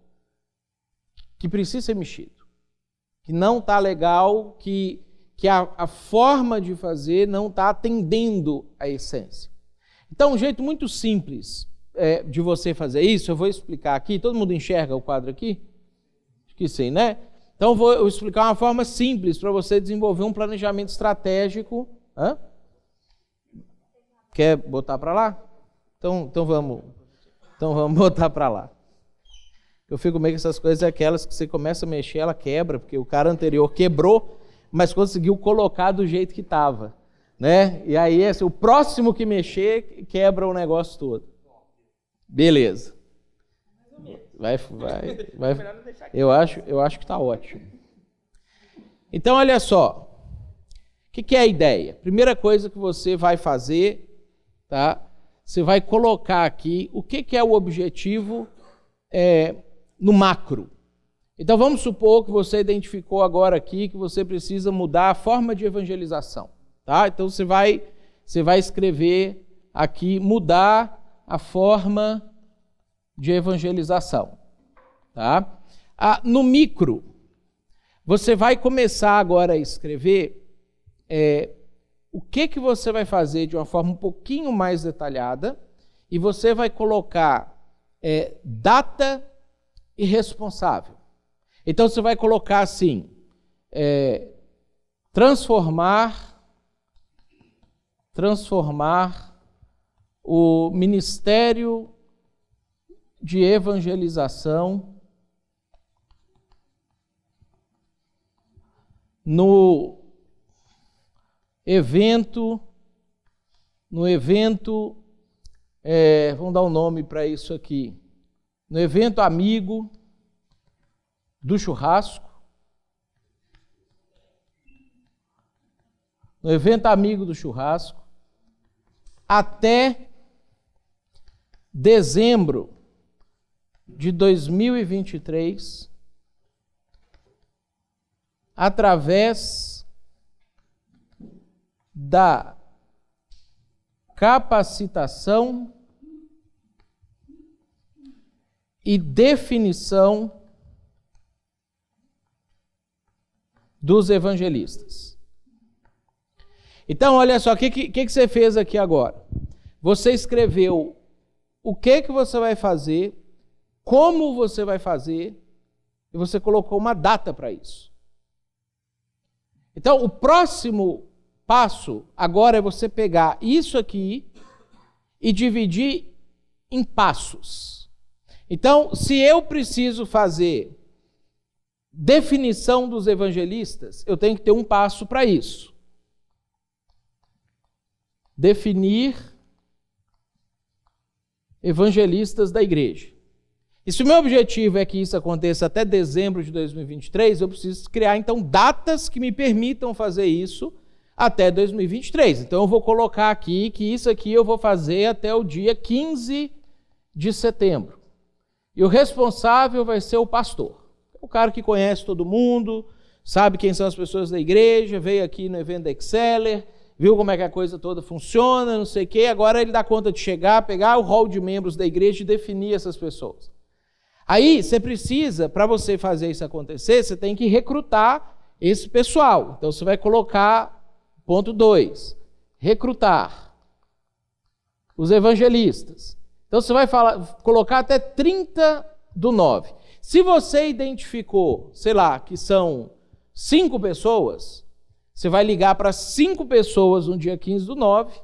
que precisa ser mexido, que não está legal, que a forma de fazer não está atendendo à essência? Então, um jeito muito simples de você fazer isso, eu vou explicar aqui. Todo mundo enxerga o quadro aqui? Acho que sim, né? Então, eu vou explicar uma forma simples para você desenvolver um planejamento estratégico. Quer botar para lá? Então vamos botar para lá. Eu fico meio que essas coisas aquelas que você começa a mexer, ela quebra, porque o cara anterior quebrou, mas conseguiu colocar do jeito que estava, né? E aí assim, o próximo que mexer quebra o negócio todo. Beleza. Vai. Eu acho que está ótimo. Então, olha só. O que é a ideia? Primeira coisa que você vai fazer, tá? Você vai colocar aqui o que é o objetivo no macro. Então, vamos supor que você identificou agora aqui que você precisa mudar a forma de evangelização, tá? Então, você vai escrever aqui, mudar a forma de evangelização, tá? No micro, você vai começar agora a escrever o que você vai fazer de uma forma um pouquinho mais detalhada, e você vai colocar data e responsável. Então, você vai colocar assim, transformar o Ministério de Evangelização no evento, vamos dar um nome para isso aqui, no evento amigo do churrasco, até dezembro de 2023, através da capacitação e definição dos evangelistas. Então, olha só, o que você fez aqui agora? Você escreveu o que você vai fazer, como você vai fazer, e você colocou uma data para isso. Então, o próximo passo agora é você pegar isso aqui e dividir em passos. Então, se eu preciso fazer definição dos evangelistas, eu tenho que ter um passo para isso. Definir evangelistas da igreja. E se o meu objetivo é que isso aconteça até dezembro de 2023, eu preciso criar, então, datas que me permitam fazer isso até 2023. Então, eu vou colocar aqui que isso aqui eu vou fazer até o dia 15 de setembro. E o responsável vai ser o pastor. O cara que conhece todo mundo, sabe quem são as pessoas da igreja, veio aqui no evento da Exceller viu como é que a coisa toda funciona, não sei o quê, agora ele dá conta de chegar, pegar o rol de membros da igreja e definir essas pessoas. Aí, você precisa, para você fazer isso acontecer, você tem que recrutar esse pessoal. Então, você vai colocar, ponto 2, recrutar os evangelistas. Então, você vai colocar até 30/9. Se você identificou, sei lá, que são 5 pessoas, você vai ligar para 5 pessoas no dia 15/9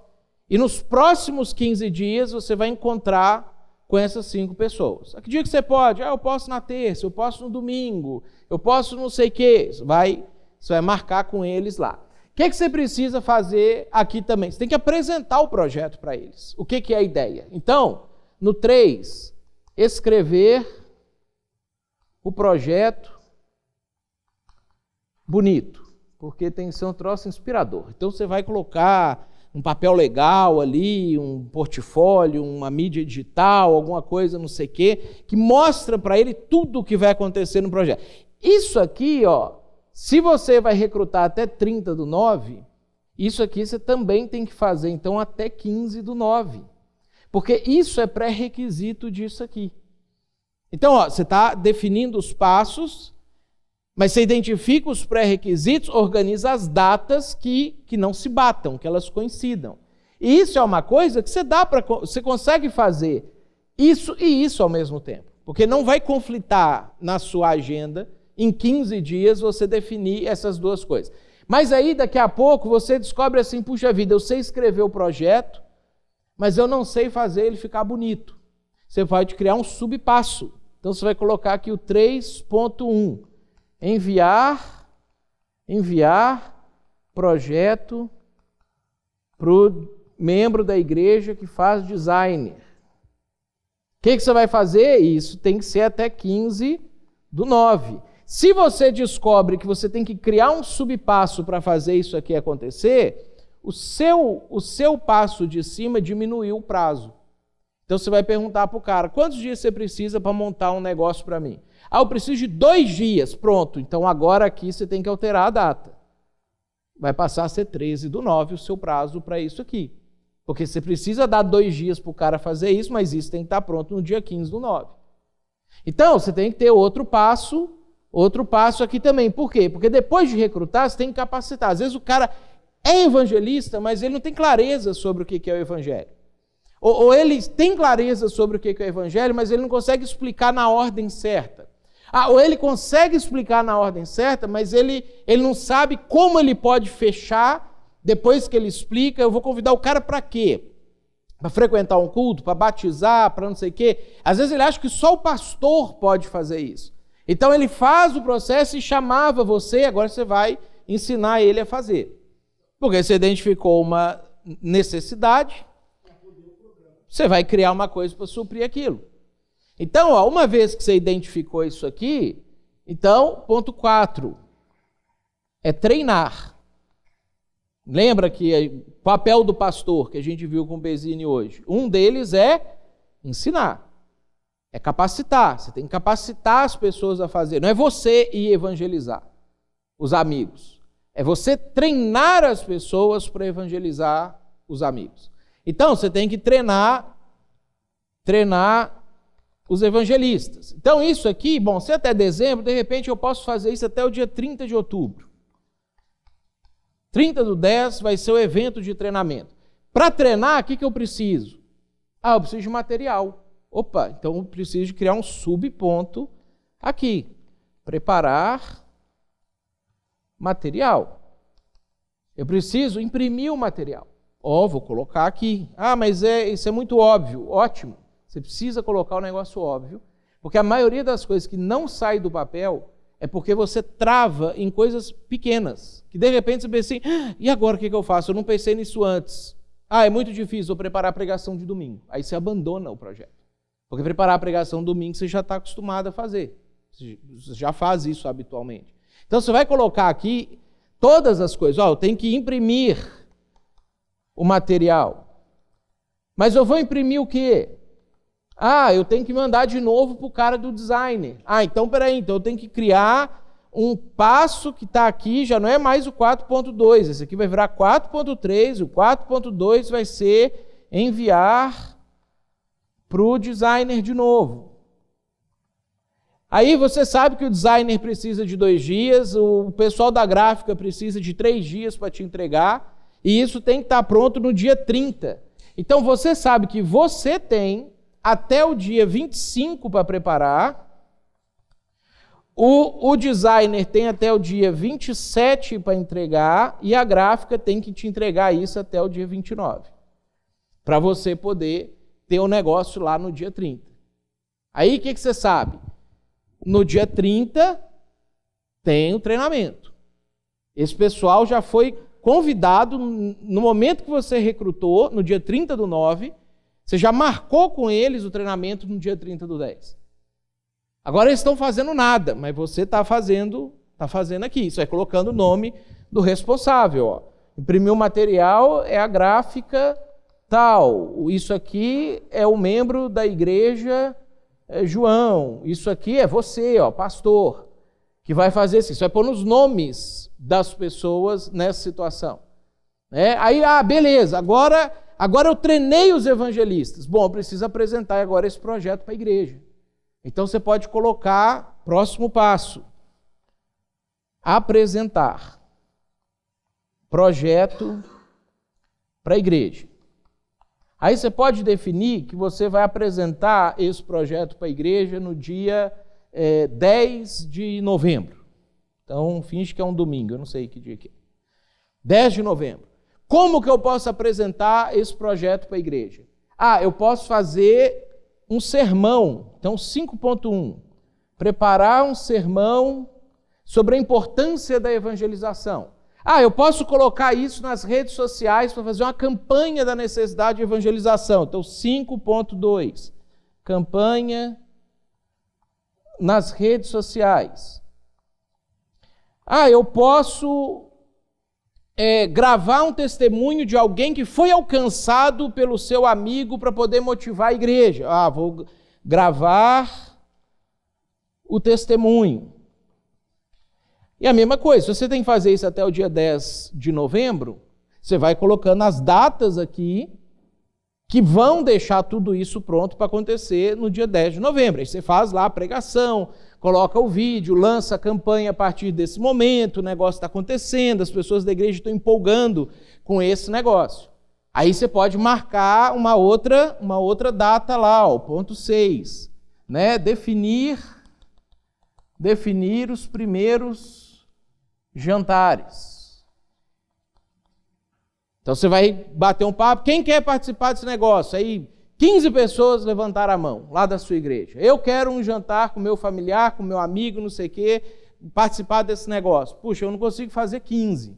e nos próximos 15 dias você vai encontrar com essas 5 pessoas. A que dia que você pode? Eu posso na terça, eu posso no domingo, eu posso não sei o quê. Você vai marcar com eles lá. O que você precisa fazer aqui também? Você tem que apresentar o projeto para eles. O que é a ideia? Então, no 3, escrever o projeto bonito, porque tem que ser um troço inspirador. Então, você vai colocar um papel legal ali, um portfólio, uma mídia digital, alguma coisa, não sei o quê, que mostra para ele tudo o que vai acontecer no projeto. Isso aqui, se você vai recrutar até 30/9, isso aqui você também tem que fazer, então, até 15/9. Porque isso é pré-requisito disso aqui. Então, você está definindo os passos, mas você identifica os pré-requisitos, organiza as datas que não se batam, que elas coincidam. E isso é uma coisa que você consegue fazer isso e isso ao mesmo tempo. Porque não vai conflitar na sua agenda, em 15 dias, você definir essas duas coisas. Mas aí, daqui a pouco, você descobre assim, puxa vida, eu sei escrever o projeto, mas eu não sei fazer ele ficar bonito. Você pode criar um subpasso. Então, você vai colocar aqui o 3.1. Enviar projeto para o membro da igreja que faz design. O que você vai fazer? Isso tem que ser até 15/9. Se você descobre que você tem que criar um subpasso para fazer isso aqui acontecer, o seu passo de cima diminuiu o prazo. Então você vai perguntar para o cara, quantos dias você precisa para montar um negócio para mim? Eu preciso de 2 dias. Pronto, então agora aqui você tem que alterar a data. Vai passar a ser 13/9 o seu prazo para isso aqui. Porque você precisa dar 2 dias para o cara fazer isso, mas isso tem que estar pronto no dia 15/9. Então, você tem que ter outro passo aqui também. Por quê? Porque depois de recrutar, você tem que capacitar. Às vezes o cara é evangelista, mas ele não tem clareza sobre o que é o evangelho. Ou ele tem clareza sobre o que é o evangelho, mas ele não consegue explicar na ordem certa. Ou ele consegue explicar na ordem certa, mas ele não sabe como ele pode fechar depois que ele explica. Eu vou convidar o cara para quê? Para frequentar um culto, para batizar, para não sei o quê. Às vezes ele acha que só o pastor pode fazer isso. Então ele faz o processo e chamava você, agora você vai ensinar ele a fazer. Porque você identificou uma necessidade, você vai criar uma coisa para suprir aquilo. Então, uma vez que você identificou isso aqui, então, ponto 4, é treinar. Lembra que o papel do pastor, que a gente viu com o Bezini hoje, um deles é ensinar, é capacitar. Você tem que capacitar as pessoas a fazer. Não é você ir evangelizar os amigos. É você treinar as pessoas para evangelizar os amigos. Então, você tem que treinar os evangelistas. Então, isso aqui, se até dezembro, de repente eu posso fazer isso até o dia 30 de outubro. 30/10 vai ser o evento de treinamento. Para treinar, o que eu preciso? Eu preciso de material. Então eu preciso de criar um subponto aqui. Preparar material. Eu preciso imprimir o material. Vou colocar aqui. Mas isso é muito óbvio. Ótimo. Você precisa colocar um negócio óbvio, porque a maioria das coisas que não sai do papel é porque você trava em coisas pequenas, que de repente você pensa assim, e agora o que eu faço? Eu não pensei nisso antes. É muito difícil, vou preparar a pregação de domingo. Aí você abandona o projeto. Porque preparar a pregação de domingo você já está acostumado a fazer. Você já faz isso habitualmente. Então você vai colocar aqui todas as coisas. Eu tenho que imprimir o material. Mas eu vou imprimir o quê? Eu tenho que mandar de novo para o cara do designer. Então peraí, então eu tenho que criar um passo que está aqui, já não é mais o 4.2, esse aqui vai virar 4.3, o 4.2 vai ser enviar para o designer de novo. Aí você sabe que o designer precisa de 2 dias, o pessoal da gráfica precisa de 3 dias para te entregar, e isso tem que estar pronto no dia 30. Então você sabe que você tem até o dia 25 para preparar, o designer tem até o dia 27 para entregar, e a gráfica tem que te entregar isso até o dia 29, para você poder ter o negócio lá no dia 30. Aí o que você sabe? No dia 30 tem o treinamento. Esse pessoal já foi convidado no momento que você recrutou, no dia 30/9, você já marcou com eles o treinamento no dia 30/10. Agora eles estão fazendo nada, mas você está fazendo aqui. Isso é colocando o nome do responsável. Ó. Imprimir o material é a gráfica tal. Isso aqui é o membro da igreja João. Isso aqui é você, ó, pastor, que vai fazer isso. Isso vai pôr nos nomes das pessoas nessa situação. Aí, beleza, agora eu treinei os evangelistas. Bom, eu preciso apresentar agora esse projeto para a igreja. Então você pode colocar, próximo passo, apresentar projeto para a igreja. Aí você pode definir que você vai apresentar esse projeto para a igreja no dia 10 de novembro. Então, finge que é um domingo, eu não sei que dia que é. 10 de novembro. Como que eu posso apresentar esse projeto para a igreja? Eu posso fazer um sermão. Então, 5.1. Preparar um sermão sobre a importância da evangelização. Eu posso colocar isso nas redes sociais para fazer uma campanha da necessidade de evangelização. Então, 5.2. Campanha nas redes sociais. Eu posso gravar um testemunho de alguém que foi alcançado pelo seu amigo para poder motivar a igreja. Vou gravar o testemunho. E a mesma coisa, se você tem que fazer isso até o dia 10 de novembro, você vai colocando as datas aqui que vão deixar tudo isso pronto para acontecer no dia 10 de novembro. Aí você faz lá a pregação, coloca o vídeo, lança a campanha a partir desse momento, o negócio está acontecendo, as pessoas da igreja estão empolgando com esse negócio. Aí você pode marcar uma outra data lá, ó, ponto 6, né? Definir os primeiros jantares. Então você vai bater um papo, quem quer participar desse negócio? Aí 15 pessoas levantaram a mão lá da sua igreja. Eu quero um jantar com meu familiar, com meu amigo, não sei o quê, participar desse negócio. Puxa, eu não consigo fazer 15.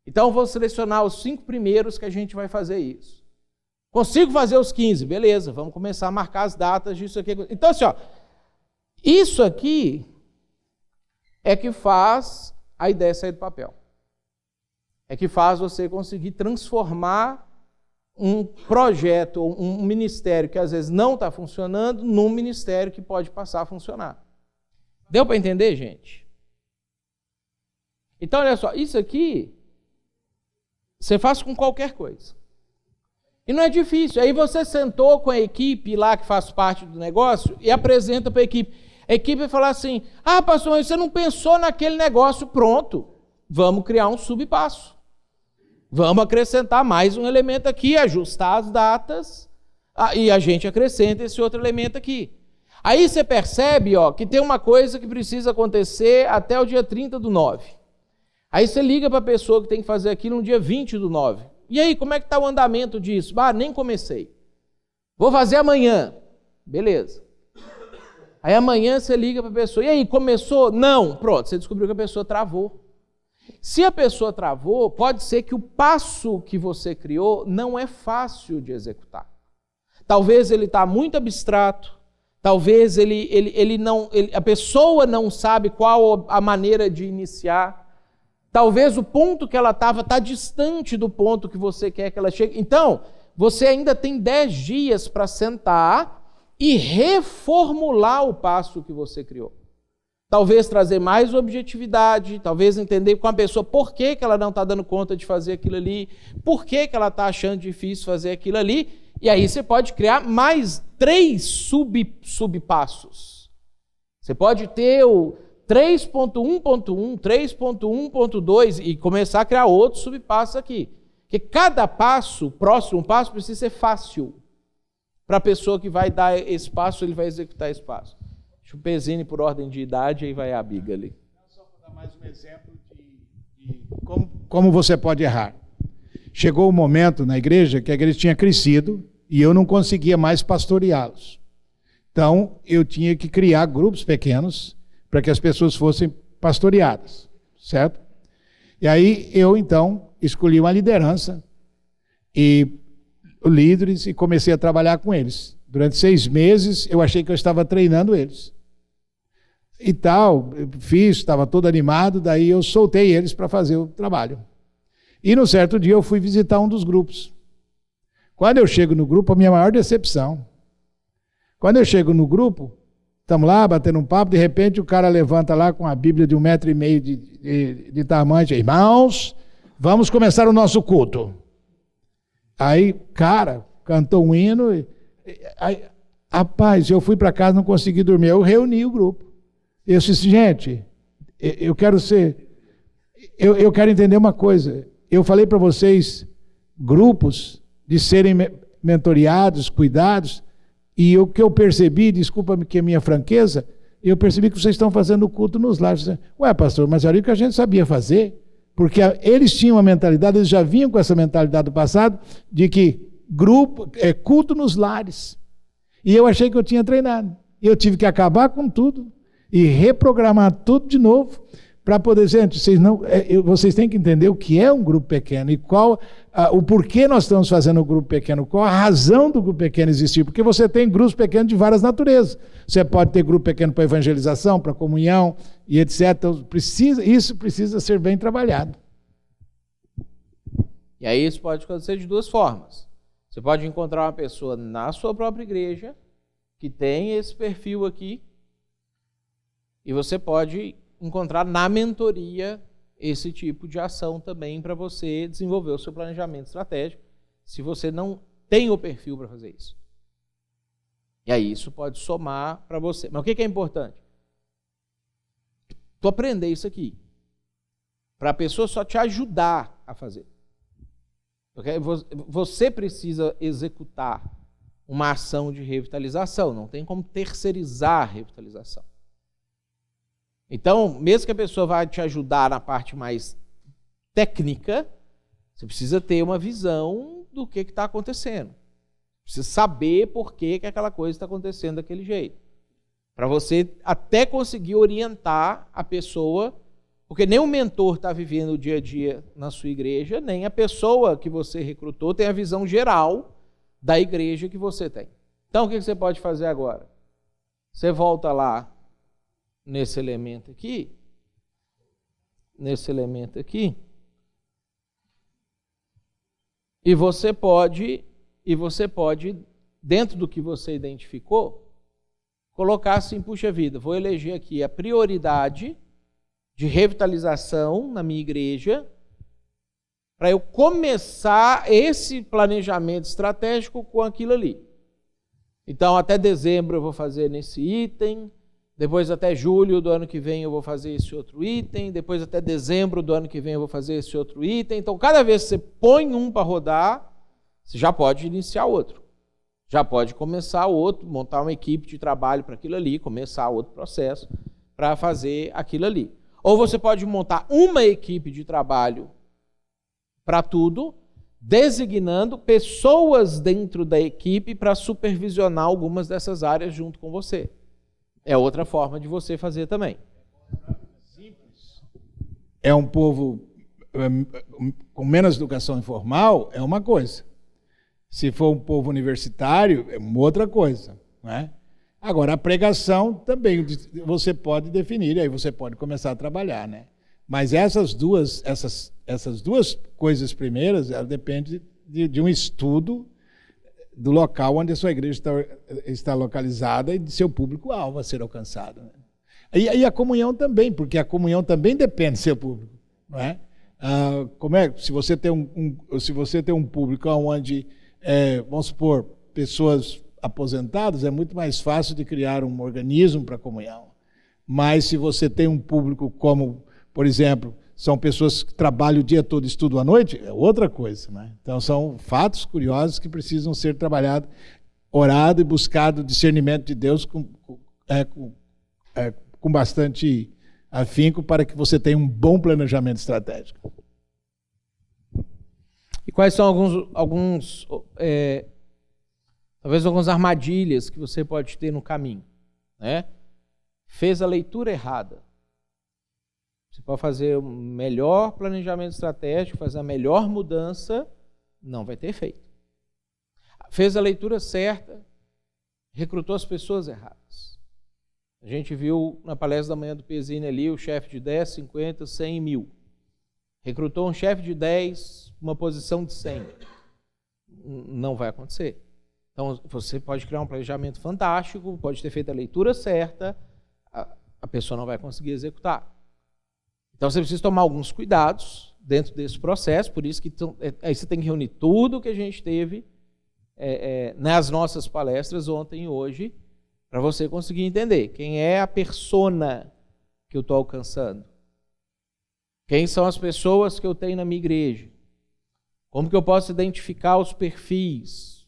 Então eu vou selecionar os 5 primeiros que a gente vai fazer isso. Consigo fazer os 15? Beleza, vamos começar a marcar as datas disso aqui. Então assim, ó, isso aqui é que faz a ideia sair do papel. É que faz você conseguir transformar um projeto, um ministério que às vezes não está funcionando, num ministério que pode passar a funcionar. Deu para entender, gente? Então, olha só, isso aqui você faz com qualquer coisa. E não é difícil. Aí você sentou com a equipe lá que faz parte do negócio e apresenta para a equipe. A equipe vai falar assim, pastor, mas você não pensou naquele negócio, pronto. Vamos criar um subpasso. Vamos acrescentar mais um elemento aqui, ajustar as datas, e a gente acrescenta esse outro elemento aqui. Aí você percebe que tem uma coisa que precisa acontecer até o dia 30/9. Aí você liga para a pessoa que tem que fazer aquilo no dia 20/9. E aí, como é que está o andamento disso? Nem comecei. Vou fazer amanhã. Beleza. Aí amanhã você liga para a pessoa, e aí, começou? Não. Pronto, você descobriu que a pessoa travou. Se a pessoa travou, pode ser que o passo que você criou não é fácil de executar. Talvez ele está muito abstrato, talvez a pessoa não sabe qual a maneira de iniciar, talvez o ponto que ela estava está distante do ponto que você quer que ela chegue. Então, você ainda tem 10 dias para sentar e reformular o passo que você criou. talvez trazer mais objetividade, talvez entender com a pessoa por que ela não está dando conta de fazer aquilo ali, por que ela está achando difícil fazer aquilo ali, e aí você pode criar mais 3 subpassos. Você pode ter o 3.1.1, 3.1.2 e começar a criar outros subpassos aqui. Porque cada passo, o próximo passo, precisa ser fácil. Para a pessoa que vai dar esse passo, ele vai executar esse passo. Deixa o Pezini por ordem de idade, aí vai a Biga ali. Só para dar mais um exemplo de como você pode errar. Chegou um momento na igreja que a igreja tinha crescido e eu não conseguia mais pastoreá-los. Então, eu tinha que criar grupos pequenos para que as pessoas fossem pastoreadas, certo? E aí eu, então, escolhi uma liderança e líderes e comecei a trabalhar com eles. Durante 6 meses, eu achei que eu estava treinando eles. E tal, fiz, estava todo animado, daí eu soltei eles para fazer o trabalho. E no certo dia eu fui visitar um dos grupos. Quando eu chego no grupo, a minha maior decepção. Quando eu chego no grupo, estamos lá batendo um papo, de repente o cara levanta lá com a Bíblia de 1,5 metro de tamanho, diz, irmãos, vamos começar o nosso culto. Aí, cara, cantou um hino, aí, rapaz, eu fui para casa, não consegui dormir, eu reuni o grupo. Eu disse, gente, eu quero entender uma coisa. Eu falei para vocês, grupos de serem mentoreados, cuidados, e o que eu percebi, desculpa-me que é minha franqueza, eu percebi que vocês estão fazendo o culto nos lares. Ué, pastor, mas era o que a gente sabia fazer, porque eles tinham uma mentalidade, eles já vinham com essa mentalidade do passado, de que culto nos lares. E eu achei que eu tinha treinado. Eu tive que acabar com tudo e reprogramar tudo de novo, para poder, gente, vocês têm que entender o que é um grupo pequeno e o porquê nós estamos fazendo o grupo pequeno, qual a razão do grupo pequeno existir, porque você tem grupos pequenos de várias naturezas. Você pode ter grupo pequeno para evangelização, para comunhão e etc. Então, isso precisa ser bem trabalhado. E aí isso pode acontecer de 2 formas. Você pode encontrar uma pessoa na sua própria igreja que tem esse perfil aqui, e você pode encontrar na mentoria esse tipo de ação também para você desenvolver o seu planejamento estratégico, se você não tem o perfil para fazer isso. E aí isso pode somar para você. Mas o que é importante? Tu aprender isso aqui, para a pessoa só te ajudar a fazer. Porque você precisa executar uma ação de revitalização, não tem como terceirizar a revitalização. Então, mesmo que a pessoa vá te ajudar na parte mais técnica, você precisa ter uma visão do que está acontecendo. Precisa saber por que aquela coisa está acontecendo daquele jeito. Para você até conseguir orientar a pessoa, porque nem o mentor está vivendo o dia a dia na sua igreja, nem a pessoa que você recrutou tem a visão geral da igreja que você tem. Então, o que você pode fazer agora? Você volta lá nesse elemento aqui, e você pode, dentro do que você identificou, colocar assim, puxa vida, vou eleger aqui a prioridade de revitalização na minha igreja, para eu começar esse planejamento estratégico com aquilo ali. Então, até dezembro eu vou fazer nesse item, depois até julho do ano que vem eu vou fazer esse outro item, depois até dezembro do ano que vem eu vou fazer esse outro item. Então, cada vez que você põe um para rodar, você já pode iniciar outro. Já pode começar outro, montar uma equipe de trabalho para aquilo ali, começar outro processo para fazer aquilo ali. Ou você pode montar uma equipe de trabalho para tudo, designando pessoas dentro da equipe para supervisionar algumas dessas áreas junto com você. É outra forma de você fazer também. Simples. É um povo com menos educação informal, é uma coisa. Se for um povo universitário, é uma outra coisa, não é? Agora, a pregação também você pode definir, aí você pode começar a trabalhar, né? Mas essas duas coisas primeiras, ela depende de um estudo do local onde a sua igreja está localizada e de seu público-alvo a ser alcançado, né? E a comunhão também, porque a comunhão também depende do seu público, não é? Se você tem um público onde, vamos supor, pessoas aposentadas, é muito mais fácil de criar um organismo para comunhão. Mas se você tem um público como, por exemplo, são pessoas que trabalham o dia todo e estudam à noite, é outra coisa, né? Então são fatos curiosos que precisam ser trabalhados, orado e buscado discernimento de Deus com bastante afinco para que você tenha um bom planejamento estratégico. E quais são talvez algumas armadilhas que você pode ter no caminho, né? Fez a leitura errada. Você pode fazer o melhor planejamento estratégico, fazer a melhor mudança, não vai ter efeito. Fez a leitura certa, recrutou as pessoas erradas. A gente viu na palestra da manhã do Pezzini ali o chefe de 10, 50, 100 mil. Recrutou um chefe de 10, uma posição de 100. Não vai acontecer. Então, você pode criar um planejamento fantástico, pode ter feito a leitura certa, a pessoa não vai conseguir executar. Então, você precisa tomar alguns cuidados dentro desse processo, por isso que aí você tem que reunir tudo que a gente teve nas nossas palestras ontem e hoje, para você conseguir entender quem é a persona que eu estou alcançando. Quem são as pessoas que eu tenho na minha igreja? Como que eu posso identificar os perfis?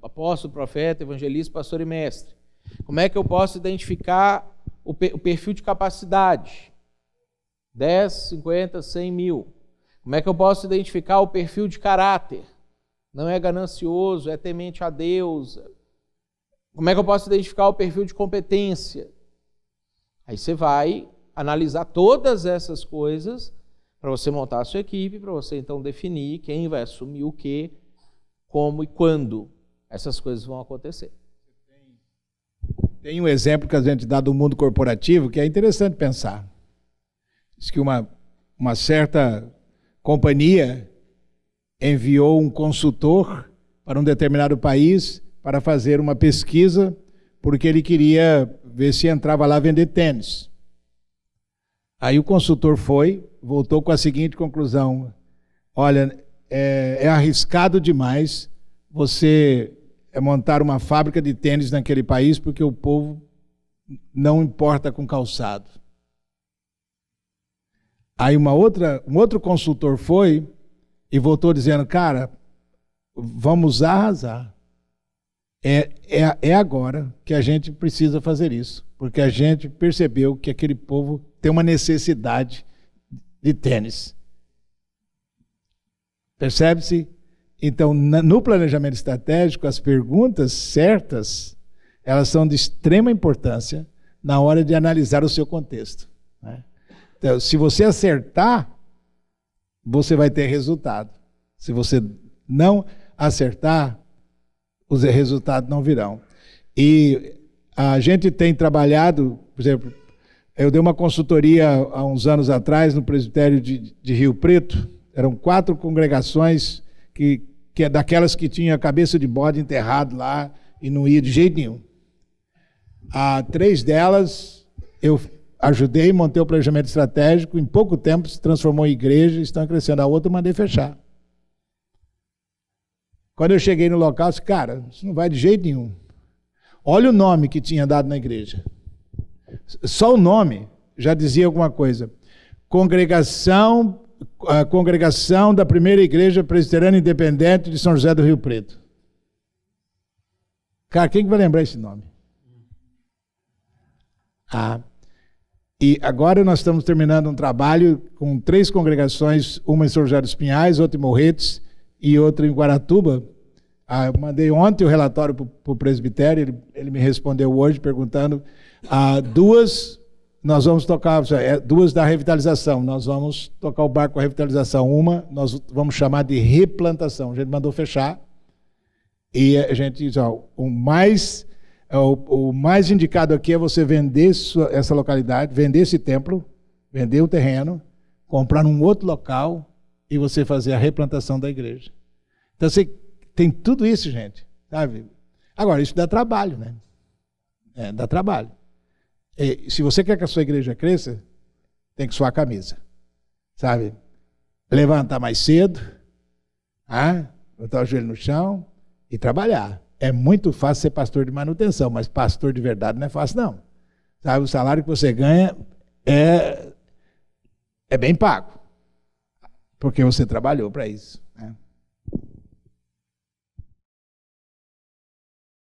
Apóstolo, profeta, evangelista, pastor e mestre. Como é que eu posso identificar o perfil de capacidade? 10, 50, 100 mil. Como é que eu posso identificar o perfil de caráter? Não é ganancioso, é temente a Deus. Como é que eu posso identificar o perfil de competência? Aí você vai analisar todas essas coisas para você montar a sua equipe, para você então definir quem vai assumir o quê, como e quando essas coisas vão acontecer. Tem um exemplo que a gente dá do mundo corporativo que é interessante pensar. Diz que uma certa companhia enviou um consultor para um determinado país para fazer uma pesquisa, porque ele queria ver se entrava lá vender tênis. Aí o consultor voltou com a seguinte conclusão: olha, é arriscado demais você montar uma fábrica de tênis naquele país, porque o povo não importa com calçado. Aí um outro consultor foi e voltou dizendo: cara, vamos arrasar. É agora que a gente precisa fazer isso, porque a gente percebeu que aquele povo tem uma necessidade de tênis. Percebe-se? Então, no planejamento estratégico, as perguntas certas, elas são de extrema importância na hora de analisar o seu contexto, né? Então, se você acertar, você vai ter resultado. Se você não acertar, os resultados não virão. E a gente tem trabalhado, por exemplo, eu dei uma consultoria há uns anos atrás no presbitério de Rio Preto. Eram 4 congregações que é daquelas que tinha a cabeça de bode enterrado lá e não ia de jeito nenhum. 3 delas eu ajudei, montei o planejamento estratégico, em pouco tempo se transformou em igreja, estão crescendo. A outra eu mandei fechar. Quando eu cheguei no local, eu disse: cara, isso não vai de jeito nenhum. Olha o nome que tinha dado na igreja. Só o nome já dizia alguma coisa. A congregação da primeira igreja presbiteriana independente de São José do Rio Preto. Cara, quem que vai lembrar esse nome? E agora nós estamos terminando um trabalho com 3 congregações, uma em São José dos Pinhais, outra em Morretes e outra em Guaratuba. Eu mandei ontem o relatório para o presbitério, ele me respondeu hoje perguntando: 2 nós vamos tocar, 2 da revitalização, nós vamos tocar o barco com a revitalização. Uma nós vamos chamar de replantação. A gente mandou fechar e a gente diz: o mais indicado aqui é você vender essa localidade, vender esse templo, vender o terreno, comprar num outro local e você fazer a replantação da igreja. Então você tem tudo isso, gente, sabe? Agora, isso dá trabalho, né? Dá trabalho. Se você quer que a sua igreja cresça, tem que suar a camisa, sabe? Levantar mais cedo, botar o joelho no chão e trabalhar. É muito fácil ser pastor de manutenção, mas pastor de verdade não é fácil, não. Sabe, o salário que você ganha é bem pago, porque você trabalhou para isso, né?